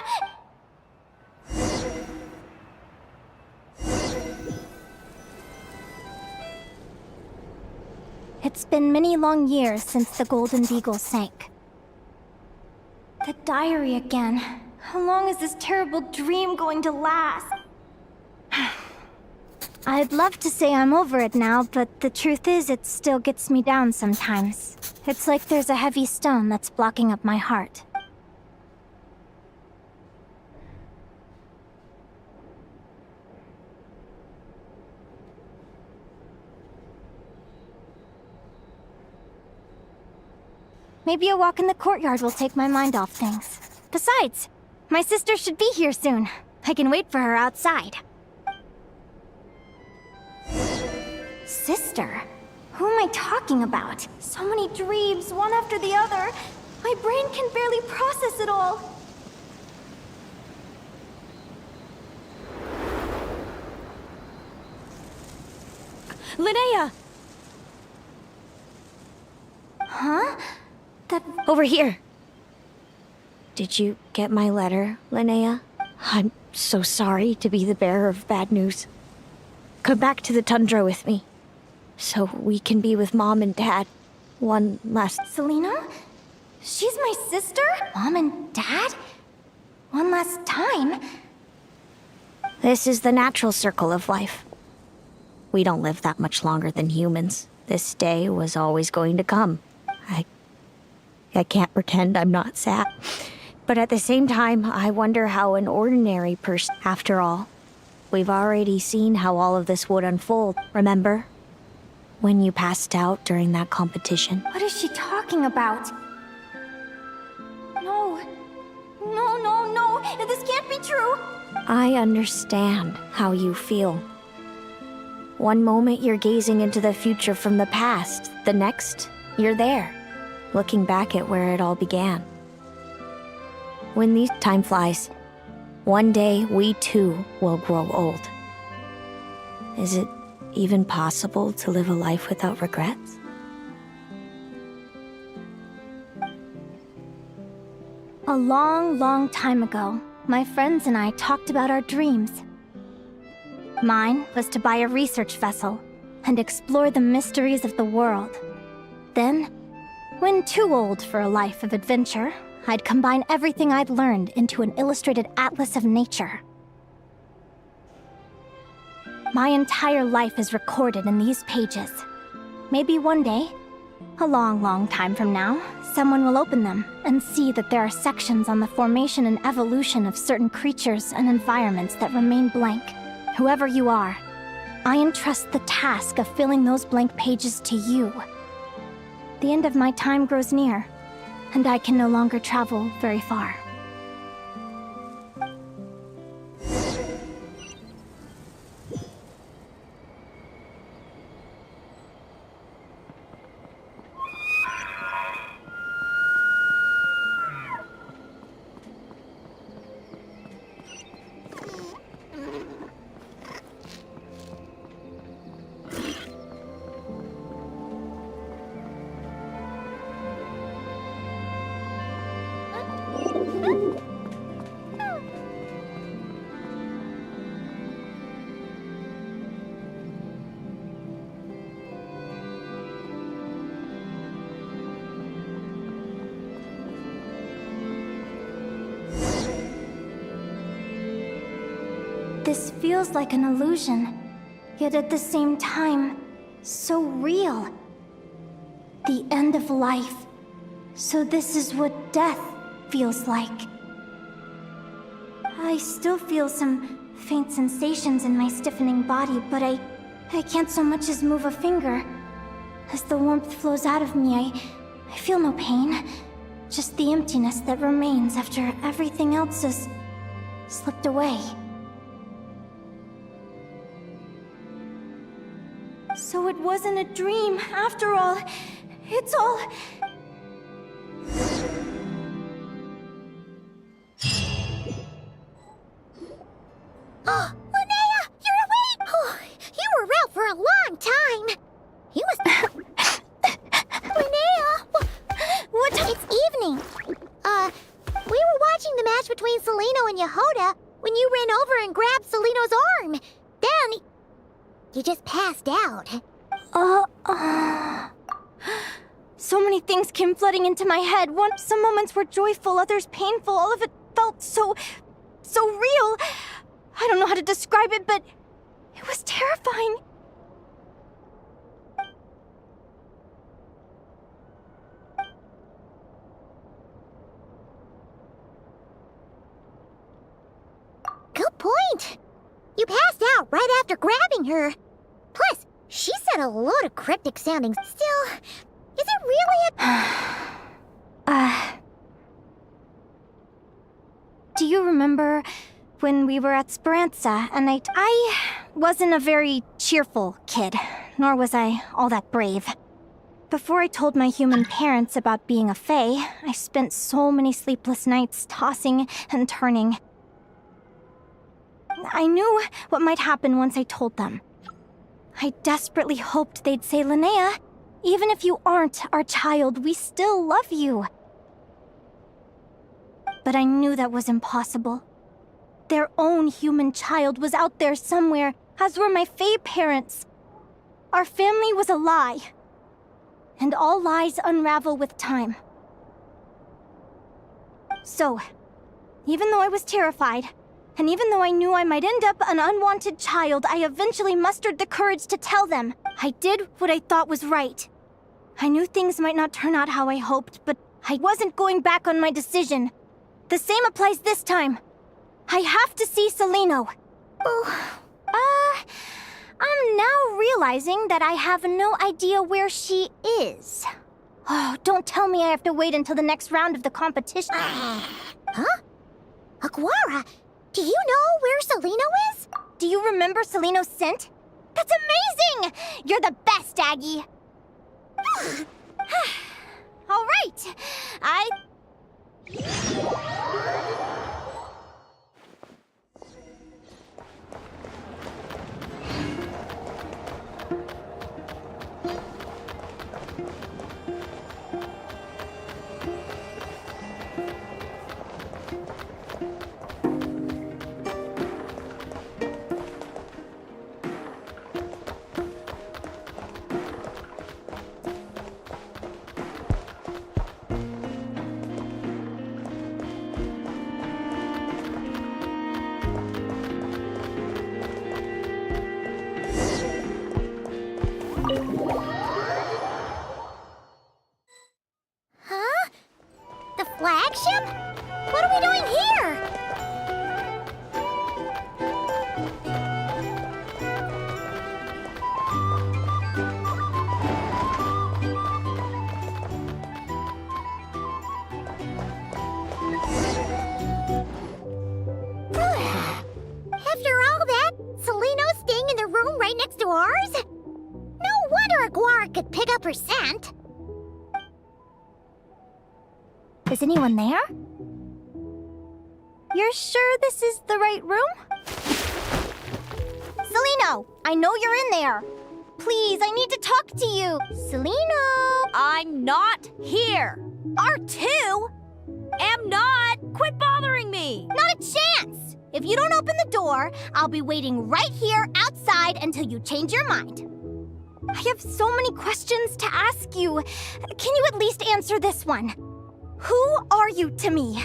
It's been many long years since the Golden Beagle sank. The diary again. How long is this terrible dream going to last? I'd love to say I'm over it now, but the truth is it still gets me down sometimes. It's like there's a heavy stone that's blocking up my heart. Maybe a walk in the courtyard will take my mind off things. Besides, my sister should be here soon. I can wait for her outside. Sister? Who am I talking about? So many dreams, one after the other. My brain can barely process it all. Linnea! Huh? Over here. Did you get my letter, Linnea? I'm so sorry to be the bearer of bad news. Come back to the tundra with me, so we can be with Mom and Dad one last... Selena? She's my sister? Mom and Dad? One last time? This is the natural circle of life. We don't live that much longer than humans. This day was always going to come. I can't pretend I'm not sad. But at the same time, I wonder how an ordinary person... After all, we've already seen how all of this would unfold, remember? When you passed out during that competition. What is she talking about? No. This can't be true. I understand how you feel. One moment you're gazing into the future from the past. The next, you're there, looking back at where it all began. When these time flies, one day we too will grow old. Is it even possible to live a life without regrets? A long, long time ago, my friends and I talked about our dreams. Mine was to buy a research vessel and explore the mysteries of the world. Then, when too old for a life of adventure, I'd combine everything I'd learned into an illustrated atlas of nature. My entire life is recorded in these pages. Maybe one day, a long, long time from now, someone will open them and see that there are sections on the formation and evolution of certain creatures and environments that remain blank. Whoever you are, I entrust the task of filling those blank pages to you. The end of my time grows near, and I can no longer travel very far. This feels like an illusion. yet at the same time, so real. The end of life. So this is what death feels like. I still feel some faint sensations in my stiffening body, but I can't so much as move a finger. As the warmth flows out of me, I feel no pain. Just the emptiness that remains after everything else has slipped away. So it wasn't a dream, after all. It's all... Oh, Linnea, you're awake! Oh, you were out for a long time. You must... Linnea! What? It's evening. We were watching the match between Celino and Yehoda when you ran over and grabbed Celino's arm. Then... you just passed out. So many things came flooding into my head. Some moments were joyful, others painful. All of it felt so real. I don't know how to describe it, but it was terrifying. Good point. You passed out right after grabbing her. Plus, she said a load of cryptic sounding. Still, is it really a... Do you remember when we were at Speranza and I wasn't a very cheerful kid, nor was I all that brave. Before I told my human parents about being a fae, I spent so many sleepless nights tossing and turning. I knew what might happen once I told them. I desperately hoped they'd say, Linnea, even if you aren't our child, we still love you. But I knew that was impossible. Their own human child was out there somewhere, as were my fae parents. Our family was a lie. And all lies unravel with time. So, even though I was terrified, and even though I knew I might end up an unwanted child, I eventually mustered the courage to tell them. I did what I thought was right. I knew things might not turn out how I hoped, but I wasn't going back on my decision. The same applies this time. I have to see Celino. I'm now realizing that I have no idea where she is. Oh, don't tell me I have to wait until the next round of the competition. Huh? Aguara, do you know where Celino is? Do you remember Celino's scent? That's amazing! You're the best, Aggie! All right, Huh? The flagship? What are we doing here? After all that, Celino's staying in the room right next to ours? No wonder Aguara could pick up her scent. Is anyone there? You're sure this is the right room? Celino, I know you're in there. Please, I need to talk to you. Celino! I'm not here. R2? Am not. Quit bothering me. Not a chance! If you don't open the door, I'll be waiting right here outside until you change your mind. I have so many questions to ask you. Can you at least answer this one? Who are you to me?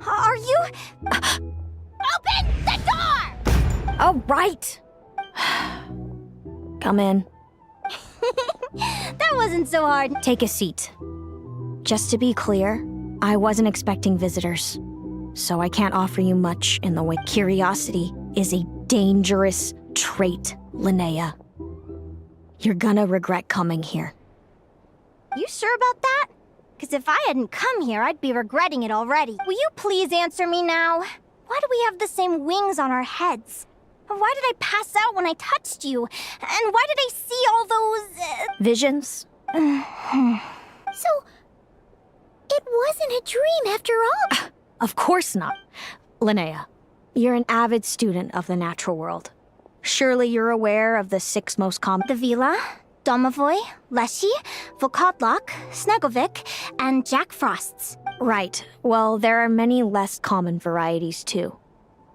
Are you... Open the door! All right. Come in. That wasn't so hard. Take a seat. Just to be clear, I wasn't expecting visitors, so I can't offer you much in the way. Curiosity is a dangerous trait, Linnea. You're gonna regret coming here. You sure about that? Because if I hadn't come here, I'd be regretting it already. Will you please answer me now? Why do we have the same wings on our heads? Why did I pass out when I touched you? And why did I see all those... Visions? So, it wasn't a dream after all? Of course not. Linnea, you're an avid student of the natural world. Surely you're aware of the 6 most common... The Vila, Domovoy, Leshy, Volkodlok, Snegovic, and Jack Frosts. Right. Well, there are many less common varieties, too.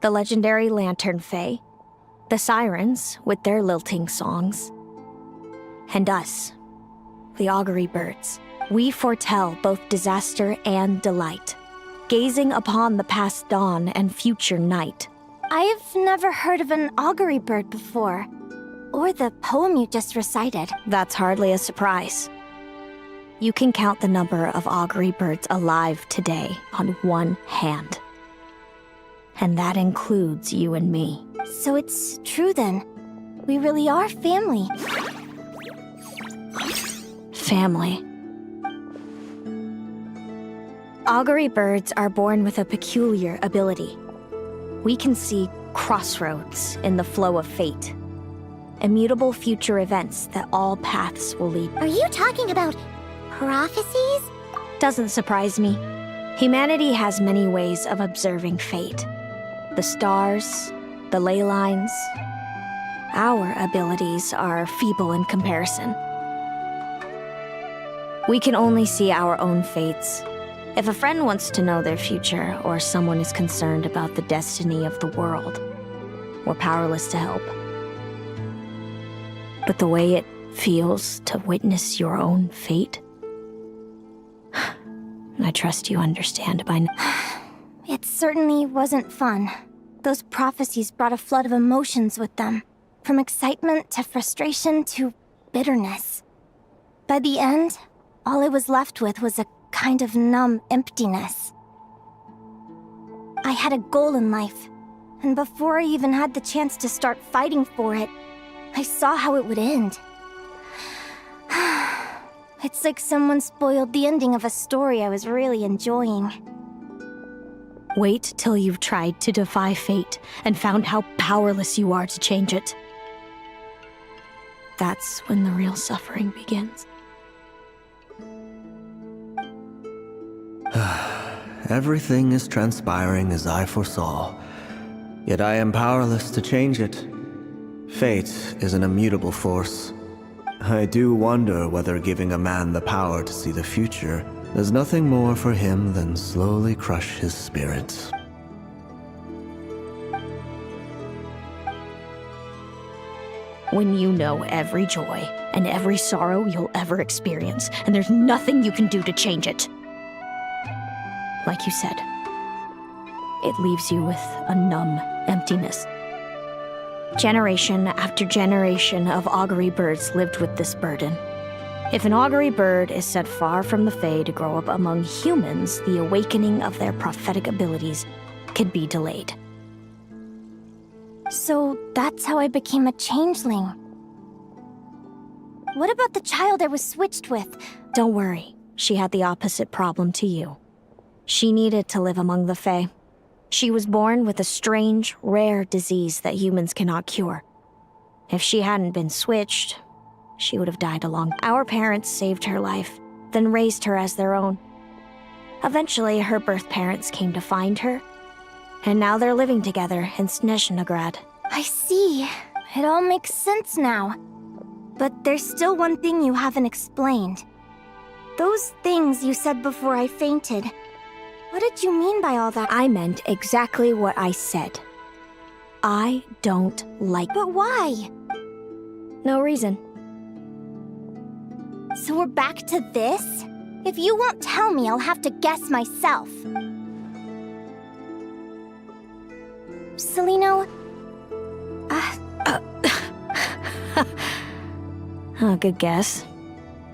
The legendary Lantern Fae, the Sirens, with their lilting songs, and us, the Augury Birds. We foretell both disaster and delight, gazing upon the past dawn and future night. I've never heard of an augury bird before, or the poem you just recited. That's hardly a surprise. You can count the number of augury birds alive today on one hand. And that includes you and me. So it's true then. We really are family. Family. Augury birds are born with a peculiar ability. We can see crossroads in the flow of fate. Immutable future events that all paths will lead. Are you talking about prophecies? Doesn't surprise me. Humanity has many ways of observing fate. The stars, the ley lines. Our abilities are feeble in comparison. We can only see our own fates. If a friend wants to know their future, or someone is concerned about the destiny of the world, we're powerless to help. But the way it feels to witness your own fate, I trust you understand by now. It certainly wasn't fun. Those prophecies brought a flood of emotions with them, from excitement to frustration to bitterness. By the end, all I was left with was a kind of numb emptiness. I had a goal in life, and before I even had the chance to start fighting for it, I saw how it would end. It's like someone spoiled the ending of a story I was really enjoying. Wait till you've tried to defy fate and found how powerless you are to change it. That's when the real suffering begins. Everything is transpiring as I foresaw, yet I am powerless to change it. Fate is an immutable force. I do wonder whether giving a man the power to see the future does nothing more for him than slowly crush his spirit. When you know every joy and every sorrow you'll ever experience, and there's nothing you can do to change it. Like you said, it leaves you with a numb emptiness. Generation after generation of augury birds lived with this burden. If an augury bird is set far from the Fae to grow up among humans, the awakening of their prophetic abilities could be delayed. So that's how I became a changeling. What about the child I was switched with? Don't worry, she had the opposite problem to you. She needed to live among the Fae. She was born with a strange, rare disease that humans cannot cure. If she hadn't been switched, she would have died along. Our parents saved her life, then raised her as their own. Eventually, her birth parents came to find her, and now they're living together in Snezhnograd. I see. It all makes sense now. But there's still one thing you haven't explained. Those things you said before I fainted. What did you mean by all that? I meant exactly what I said. I don't like... But why? No reason. So we're back to this? If you won't tell me, I'll have to guess myself. Celino... Good guess.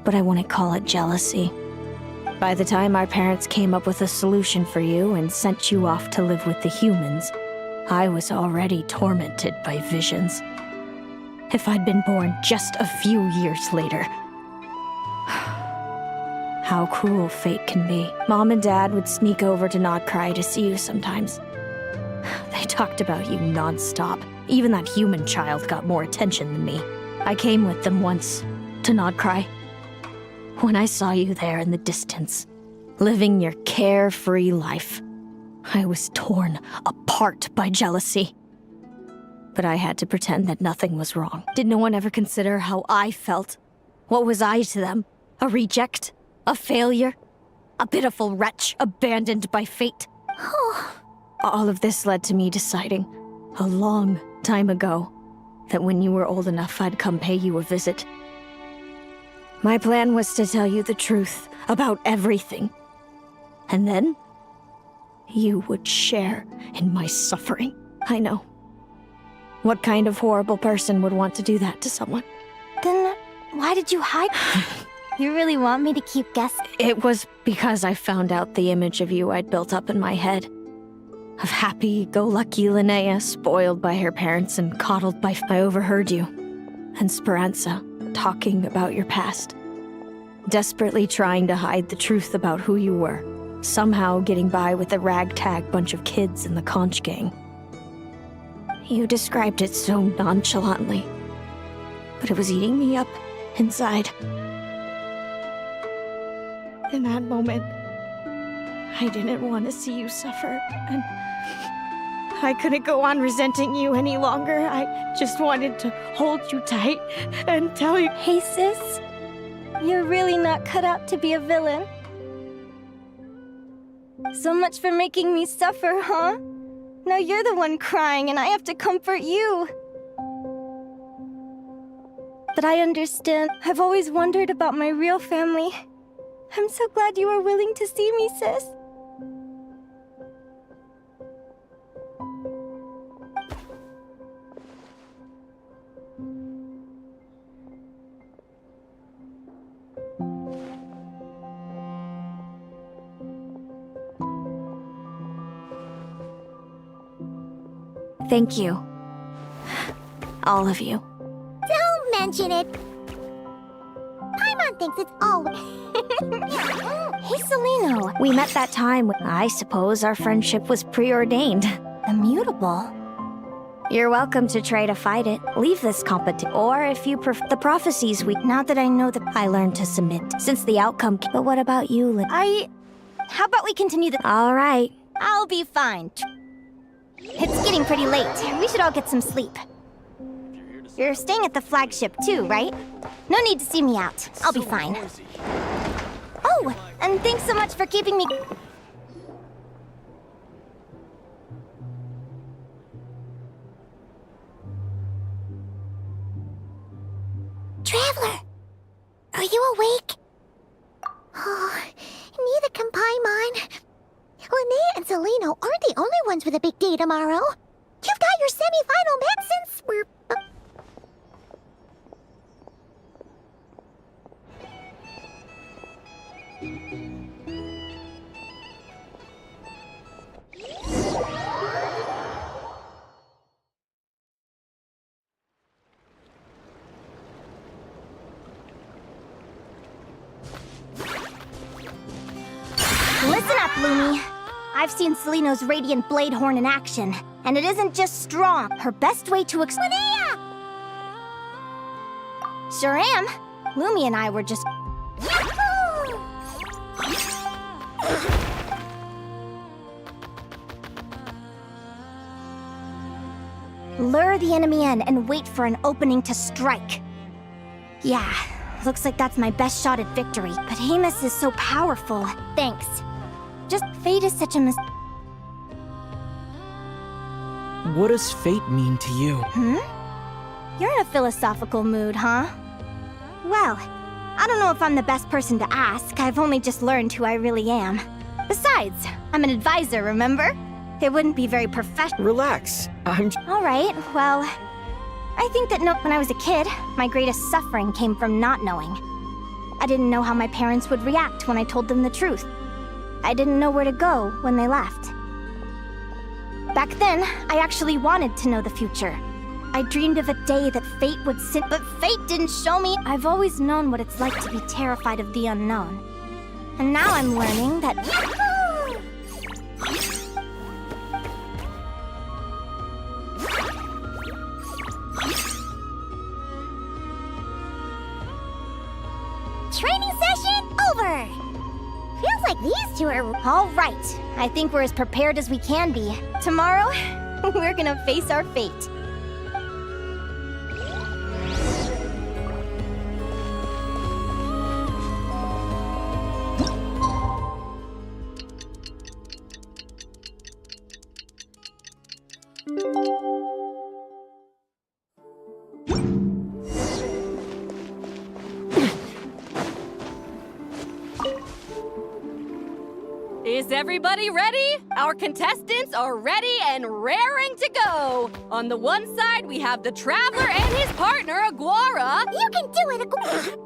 But I wouldn't call it jealousy. By the time our parents came up with a solution for you and sent you off to live with the humans, I was already tormented by visions. If I'd been born just a few years later. How cruel fate can be. Mom and Dad would sneak over to Nodcry to see you sometimes. They talked about you nonstop. Even that human child got more attention than me. I came with them once, to Nodcry. When I saw you there in the distance, living your carefree life, I was torn apart by jealousy. But I had to pretend that nothing was wrong. Did no one ever consider how I felt? What was I to them? A reject? A failure? A pitiful wretch abandoned by fate? All of this led to me deciding, a long time ago, that when you were old enough, I'd come pay you a visit. My plan was to tell you the truth about everything. And then, you would share in my suffering. I know. What kind of horrible person would want to do that to someone? Then why did you hide? You really want me to keep guessing? It was because I found out the image of you I'd built up in my head. Of happy-go-lucky Linnea, spoiled by her parents and coddled by... I overheard you, and Speranza, talking about your past. Desperately trying to hide the truth about who you were. Somehow getting by with a ragtag bunch of kids in the conch gang. You described it so nonchalantly, but it was eating me up inside. In that moment, I didn't want to see you suffer, and I couldn't go on resenting you any longer. I just wanted to hold you tight and tell you... Hey, sis. You're really not cut out to be a villain. So much for making me suffer, huh? Now you're the one crying and I have to comfort you. But I understand. I've always wondered about my real family. I'm so glad you were willing to see me, sis. Thank you. All of you. Don't mention it. Paimon thinks it's all... Hey, Celino. We met that time when I suppose our friendship was preordained. Immutable. You're welcome to try to fight it. Leave this competition. Or if you prefer the prophecies we... Now that I know that I learned to submit, since the outcome... But what about you, Lynn? How about we continue the... All right. I'll be fine. It's getting pretty late. We should all get some sleep. You're staying at the flagship too, right? No need to see me out. I'll be fine. Oh, and thanks so much for keeping me... Traveler! Are you awake? Oh, neither can Paimon. Linnea and Celino aren't the only ones with a big day tomorrow. You've got your semi-final match since we're... Listen up, Lumi. I've seen Celino's Radiant Blade Horn in action, and it isn't just strong. Her best way to Linnea! Sure am. Lumi and I were just... Yahoo! Lure the enemy in and wait for an opening to strike. Yeah, looks like that's my best shot at victory. But Amos is so powerful. Thanks. Just fate is such a What does fate mean to you? You're in a philosophical mood, huh? Well, I don't know if I'm the best person to ask. I've only just learned who I really am. Besides, I'm an advisor, remember? It wouldn't be very professional. Relax. All right, well, I think that when I was a kid, my greatest suffering came from not knowing. I didn't know how my parents would react when I told them the truth. I didn't know where to go when they left. Back then, I actually wanted to know the future. I dreamed of a day that fate would sit, but fate didn't show me. I've always known what it's like to be terrified of the unknown. And now I'm learning that... Training session over! Feels like these two are... All right. I think we're as prepared as we can be. Tomorrow, we're gonna face our fate. Is everybody ready? Our contestants are ready and raring to go. On the one side, we have the Traveler and his partner, Aguara. You can do it, Aguara!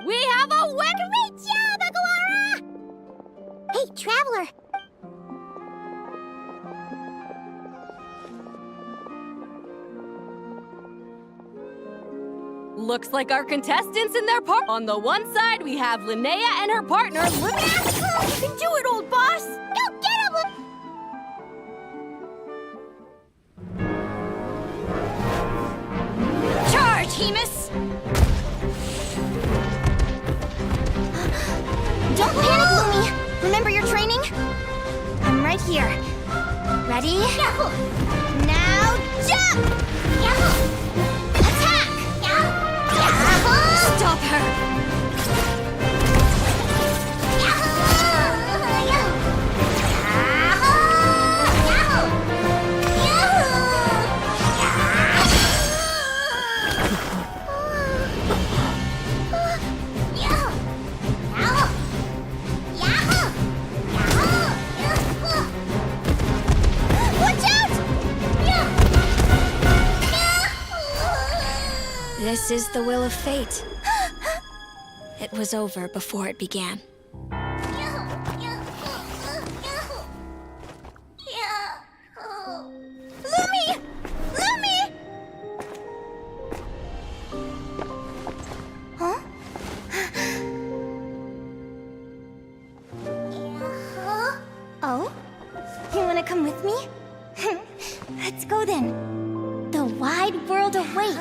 We have a winner! Great job, Aguara! Hey, Traveler! Looks like our contestants and their part. On the one side, we have Linnea and her partner, Lumi. You can do it, old boss! Go get him! Charge, Hemus! Don't panic, Lumi! Remember your training? I'm right here. Ready? Yahoo! Now jump! Yahoo! Attack! Yahoo! Stop her! Yahoo! Yahoo! Yahoo! This is the will of fate. It was over before it began. Lumi! Lumi! Huh? Oh? You wanna come with me? Let's go then. The wide world awaits.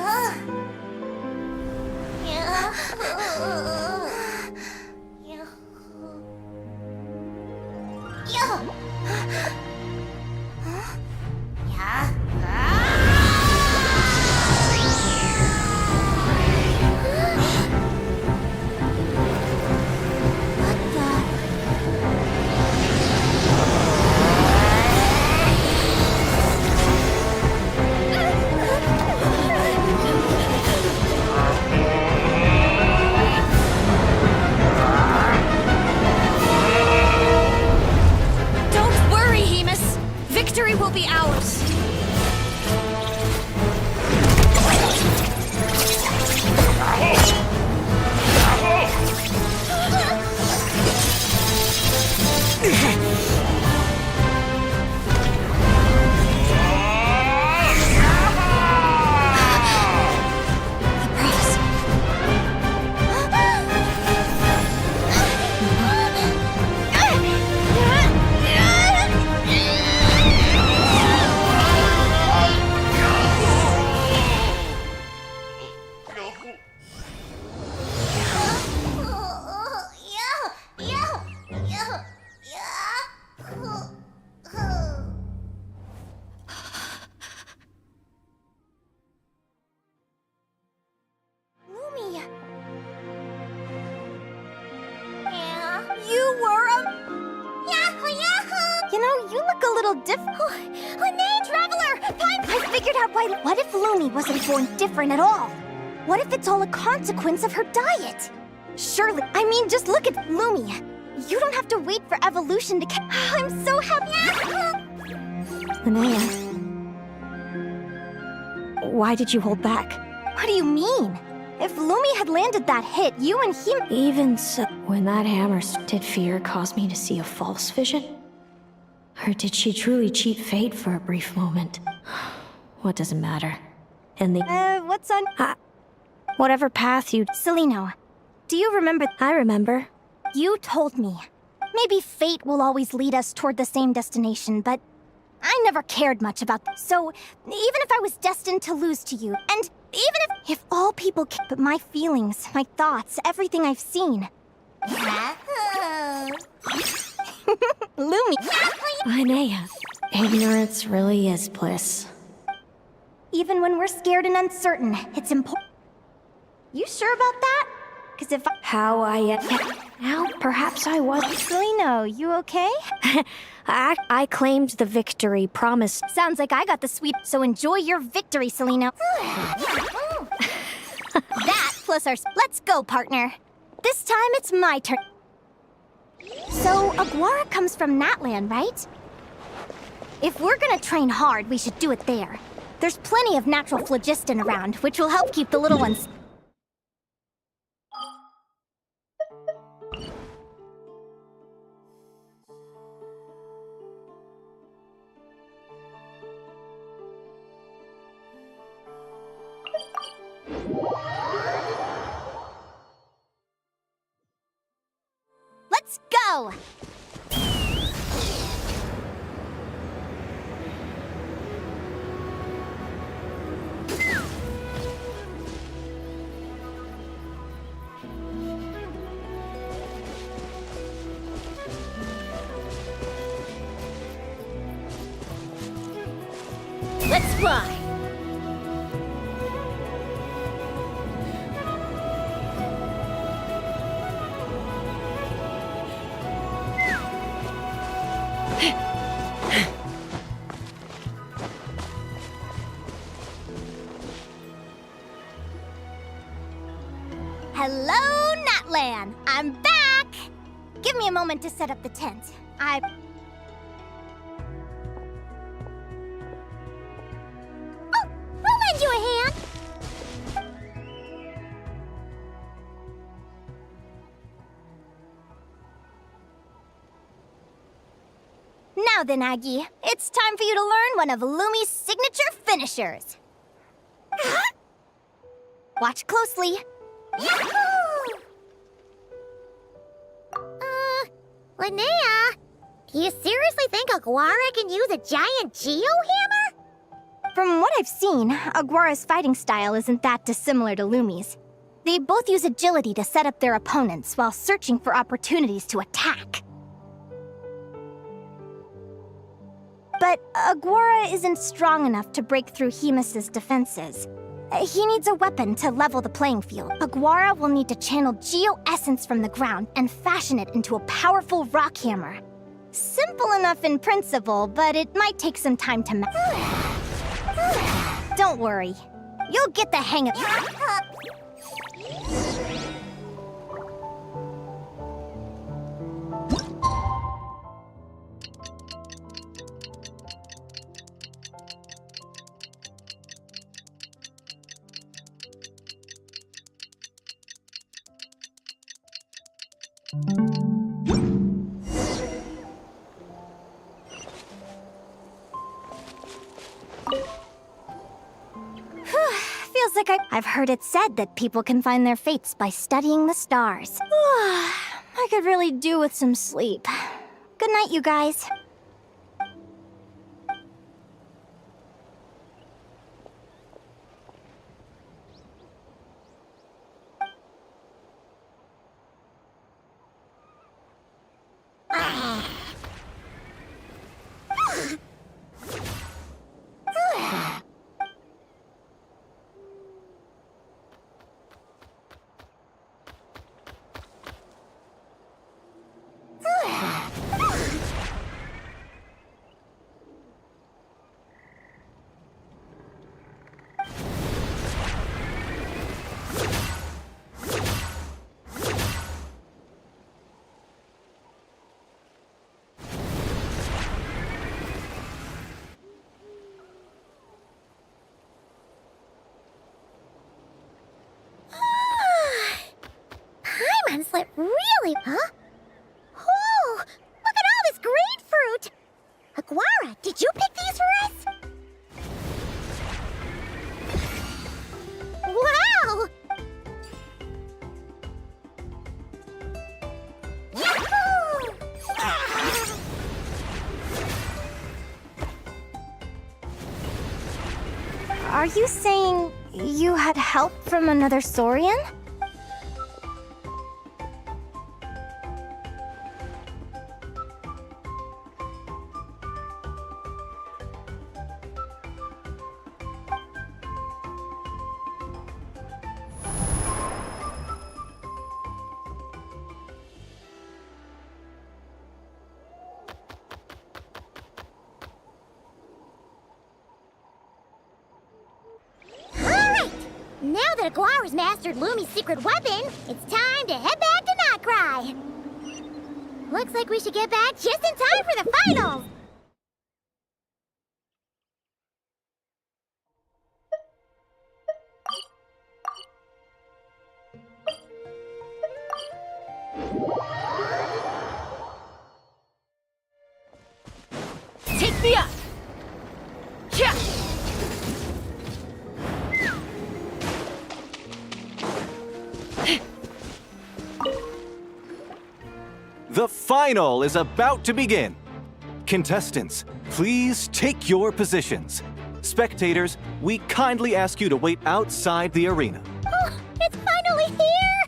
Don't worry, Hemus. Victory will be ours. Lumi! You were a... Yahoo! Yahoo! You know, you look a little different. Linnea, Traveler! I figured out why... What if Lumi wasn't born different at all? What if it's all a consequence of her diet? Surely, I mean, just look at Lumi. You don't have to wait for evolution to I'm so happy! Linnea, why did you hold back? What do you mean? If Lumi had landed that hit, you and him— Even so, when that hammer did fear cause me to see a false vision? Or did she truly cheat fate for a brief moment? What does it matter? And the— what's on— whatever path you— Celino, do you remember— I remember. You told me. Maybe fate will always lead us toward the same destination, but I never cared much about that. So, even if I was destined to lose to you, and even if all people but my feelings, my thoughts, everything I've seen. Lumi. Linnea, ignorance really is bliss. Even when we're scared and uncertain, it's important. You sure about that? Because if How now, perhaps I was. Celino, you okay? I claimed the victory promised. Sounds like I got the sweet. So enjoy your victory, Celino. That plus our. Let's go, partner. This time it's my turn. So Aguara comes from Natland, right? If we're gonna train hard, we should do it there. There's plenty of natural phlogiston around, which will help keep the little ones. Let's go! Let's fly! Hello, Natlan! I'm back! Give me a moment to set up the tent. Oh, I'll lend you a hand! Now then, Aggie, it's time for you to learn one of Lumi's signature finishers. Watch closely. Yahoo! Linnea, do you seriously think Aguara can use a giant geo-hammer? From what I've seen, Aguara's fighting style isn't that dissimilar to Lumi's. They both use agility to set up their opponents while searching for opportunities to attack. But Aguara isn't strong enough to break through Hemus's defenses. He needs a weapon to level the playing field. Aguara will need to channel geo-essence from the ground and fashion it into a powerful rock hammer. Simple enough in principle, but it might take some time to Don't worry. You'll get the hang of it. Feels like I've heard it said that people can find their fates by studying the stars. I could really do with some sleep. Good night, you guys. really... Huh? Whoa! Look at all this grapefruit! Aguara, did you pick these for us? Wow! Yahoo! Are you saying you had help from another Saurian? Now that Aguara's mastered Lumi's secret weapon, it's time to head back to Nightcry. Looks like we should get back just in time for the finals. Take me up! Yeah! The final is about to begin. Contestants, please take your positions. Spectators, we kindly ask you to wait outside the arena. Oh, it's finally here!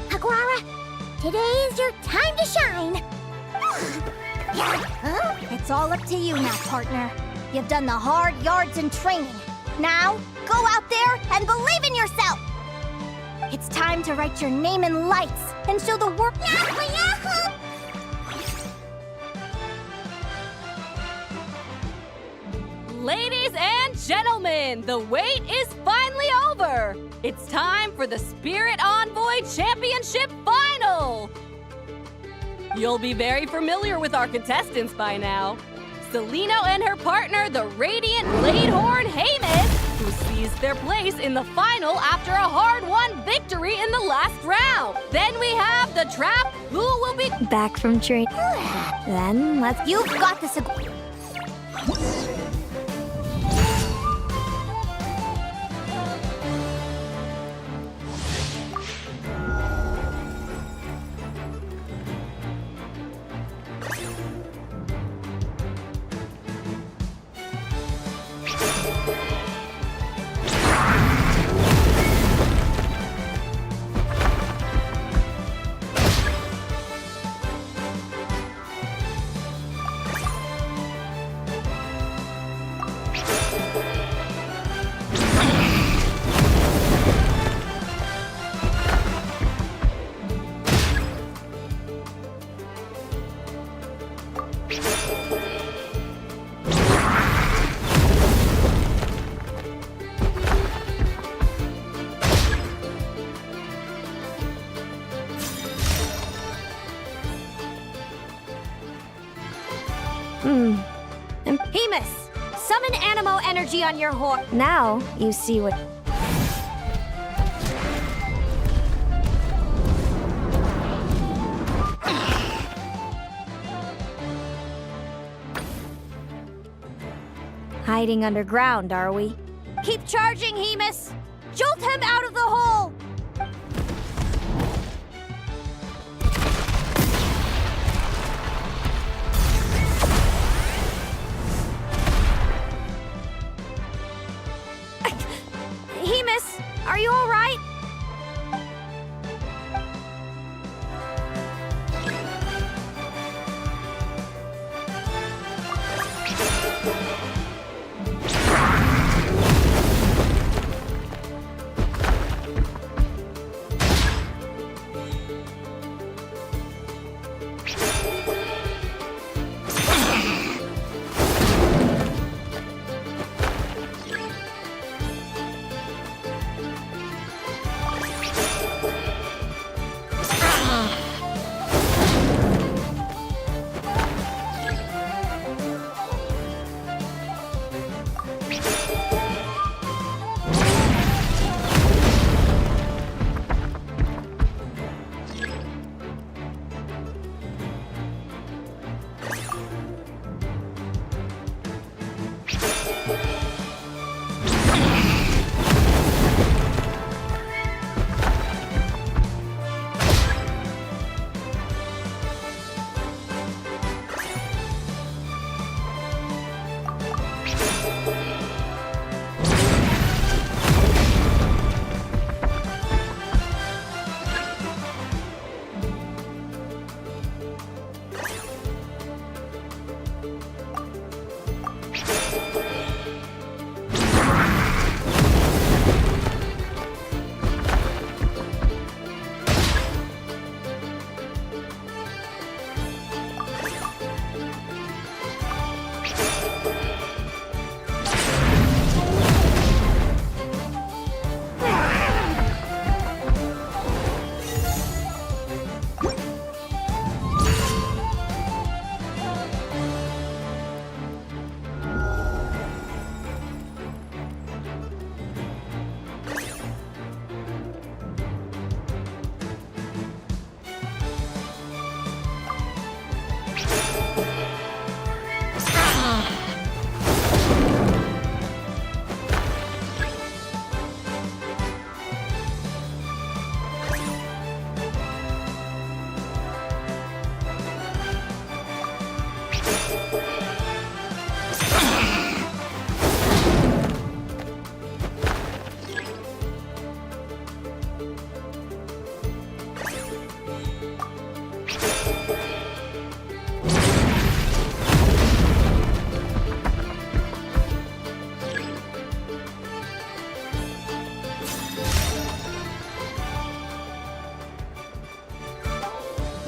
Aguara, today is your time to shine. It's all up to you now, partner. You've done the hard yards in training. Now, go out there and believe in yourself! It's time to write your name in lights and show the world. Yahoo! Ladies and gentlemen, the wait is finally over. It's time for the Spirit Envoy Championship Final. You'll be very familiar with our contestants by now. Celino and her partner, the Radiant Bladehorn Haymis, who seized their place in the final after a hard-won victory in the last round. Then we have the Trap, who will be Back from training. Then let's. You've got this. Haymis, summon Animo energy on your horn. Now you see what. Hiding underground, are we? Keep charging, Haymis! Jolt him out of the hole! Haymis, are you all right?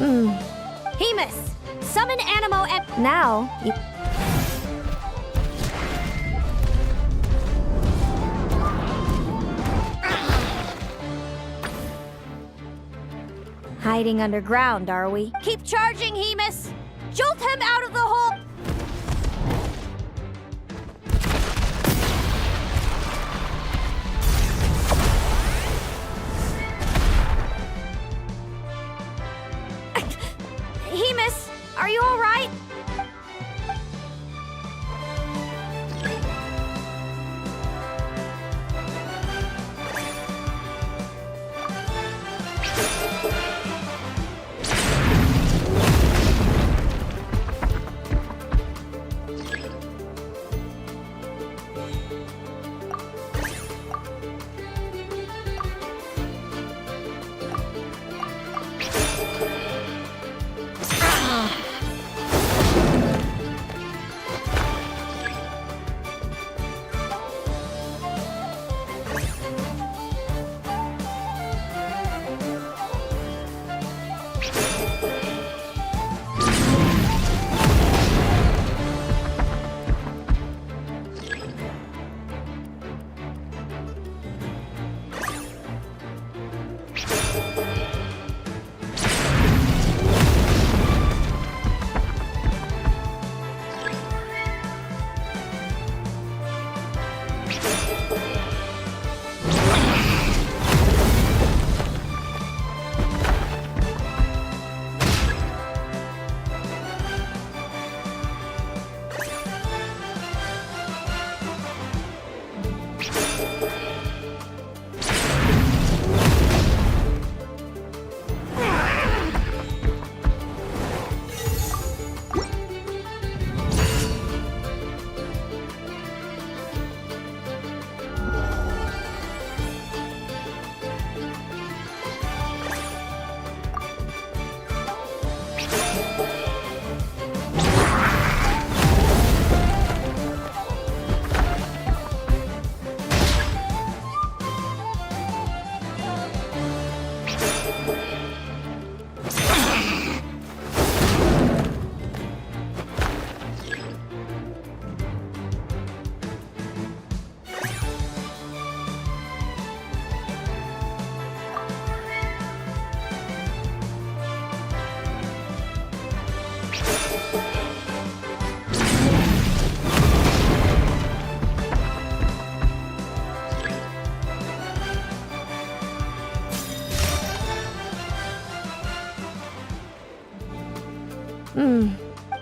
Hemus, summon Animo and now you. Hiding underground, are we? Keep charging, Hemus! Jolt him out of the hole! Hemus, are you all right?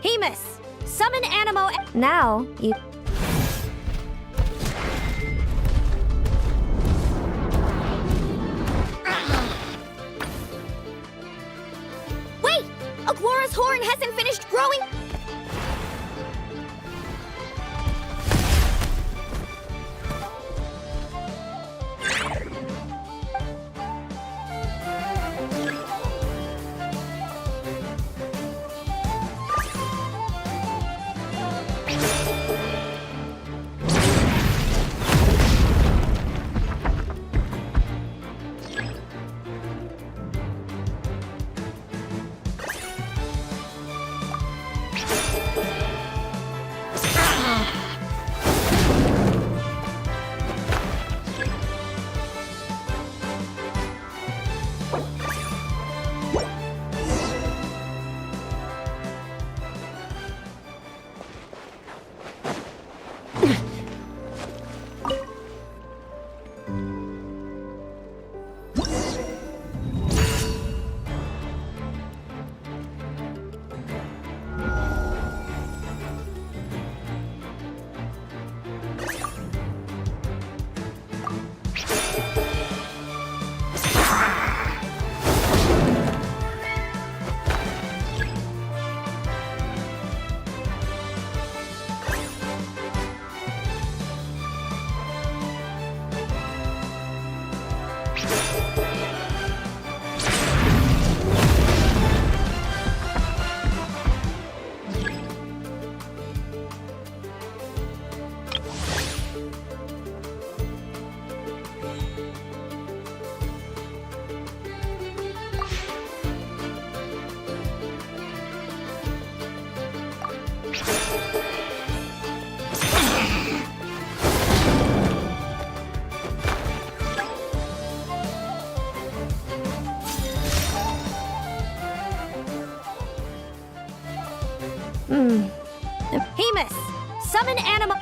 Hemus, summon Animo. Now you. Wait! Aglora's horn hasn't finished growing.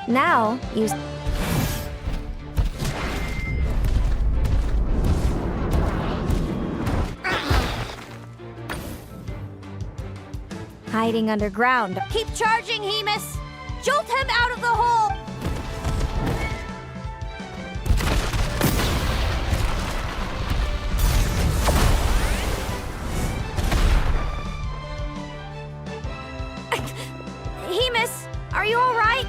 Now, you... Hiding underground. Keep charging, Hemus! Jolt him out of the hole! Hemus, are you alright?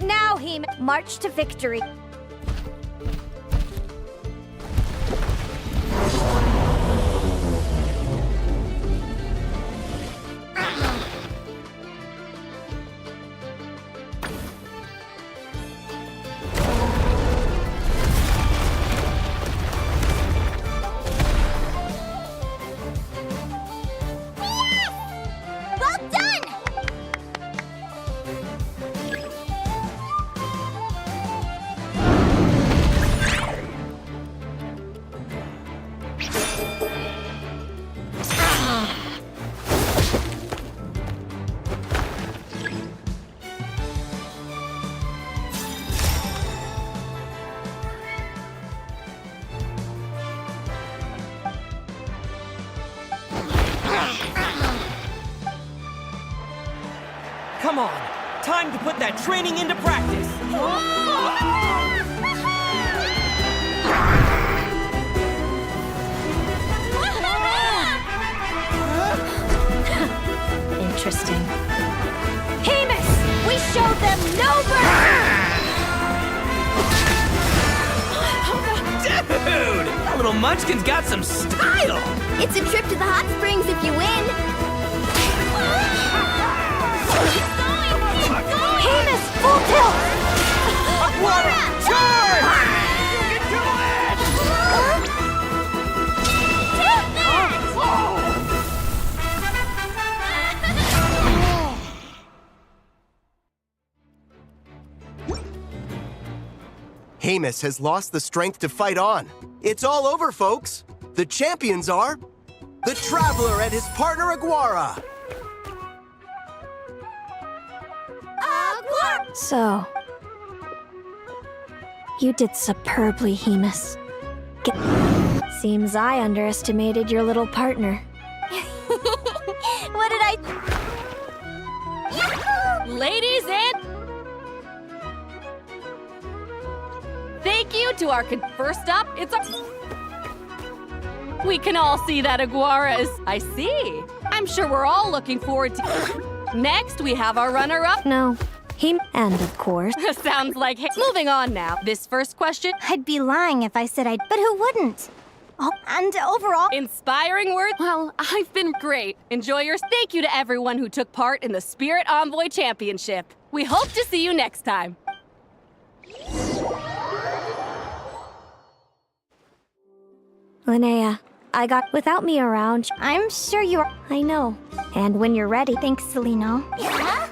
Now, Hemus, march to victory. Well done! Come on, time to put that training into practice. Interesting. Hemus, we showed them no mercy! Dude, that little munchkin's got some style. It's a trip to the hot springs if you win. Hemus, full tilt! Aquara, charge! You can do it! Hemus has lost the strength to fight on. It's all over, folks. The champions are the Traveler and his partner Aguara. So, you did superbly, Hemus. Seems I underestimated your little partner. What did I... Ladies and... Thank you to our... First up, it's a... We can all see that Aguara is... I see. I'm sure we're all looking forward to... Next, we have our runner-up. No. Him, and of course. Sounds like... Moving on now. This first question... I'd be lying if I said I'd... But who wouldn't? Oh, and overall... Inspiring words? Well, I've been great. Enjoy yours. Thank you to everyone who took part in the Spirit Envoy Championship. We hope to see you next time. Linnea, I got without me around. I'm sure you're... I know. And when you're ready, Thanks, Celino. Yeah.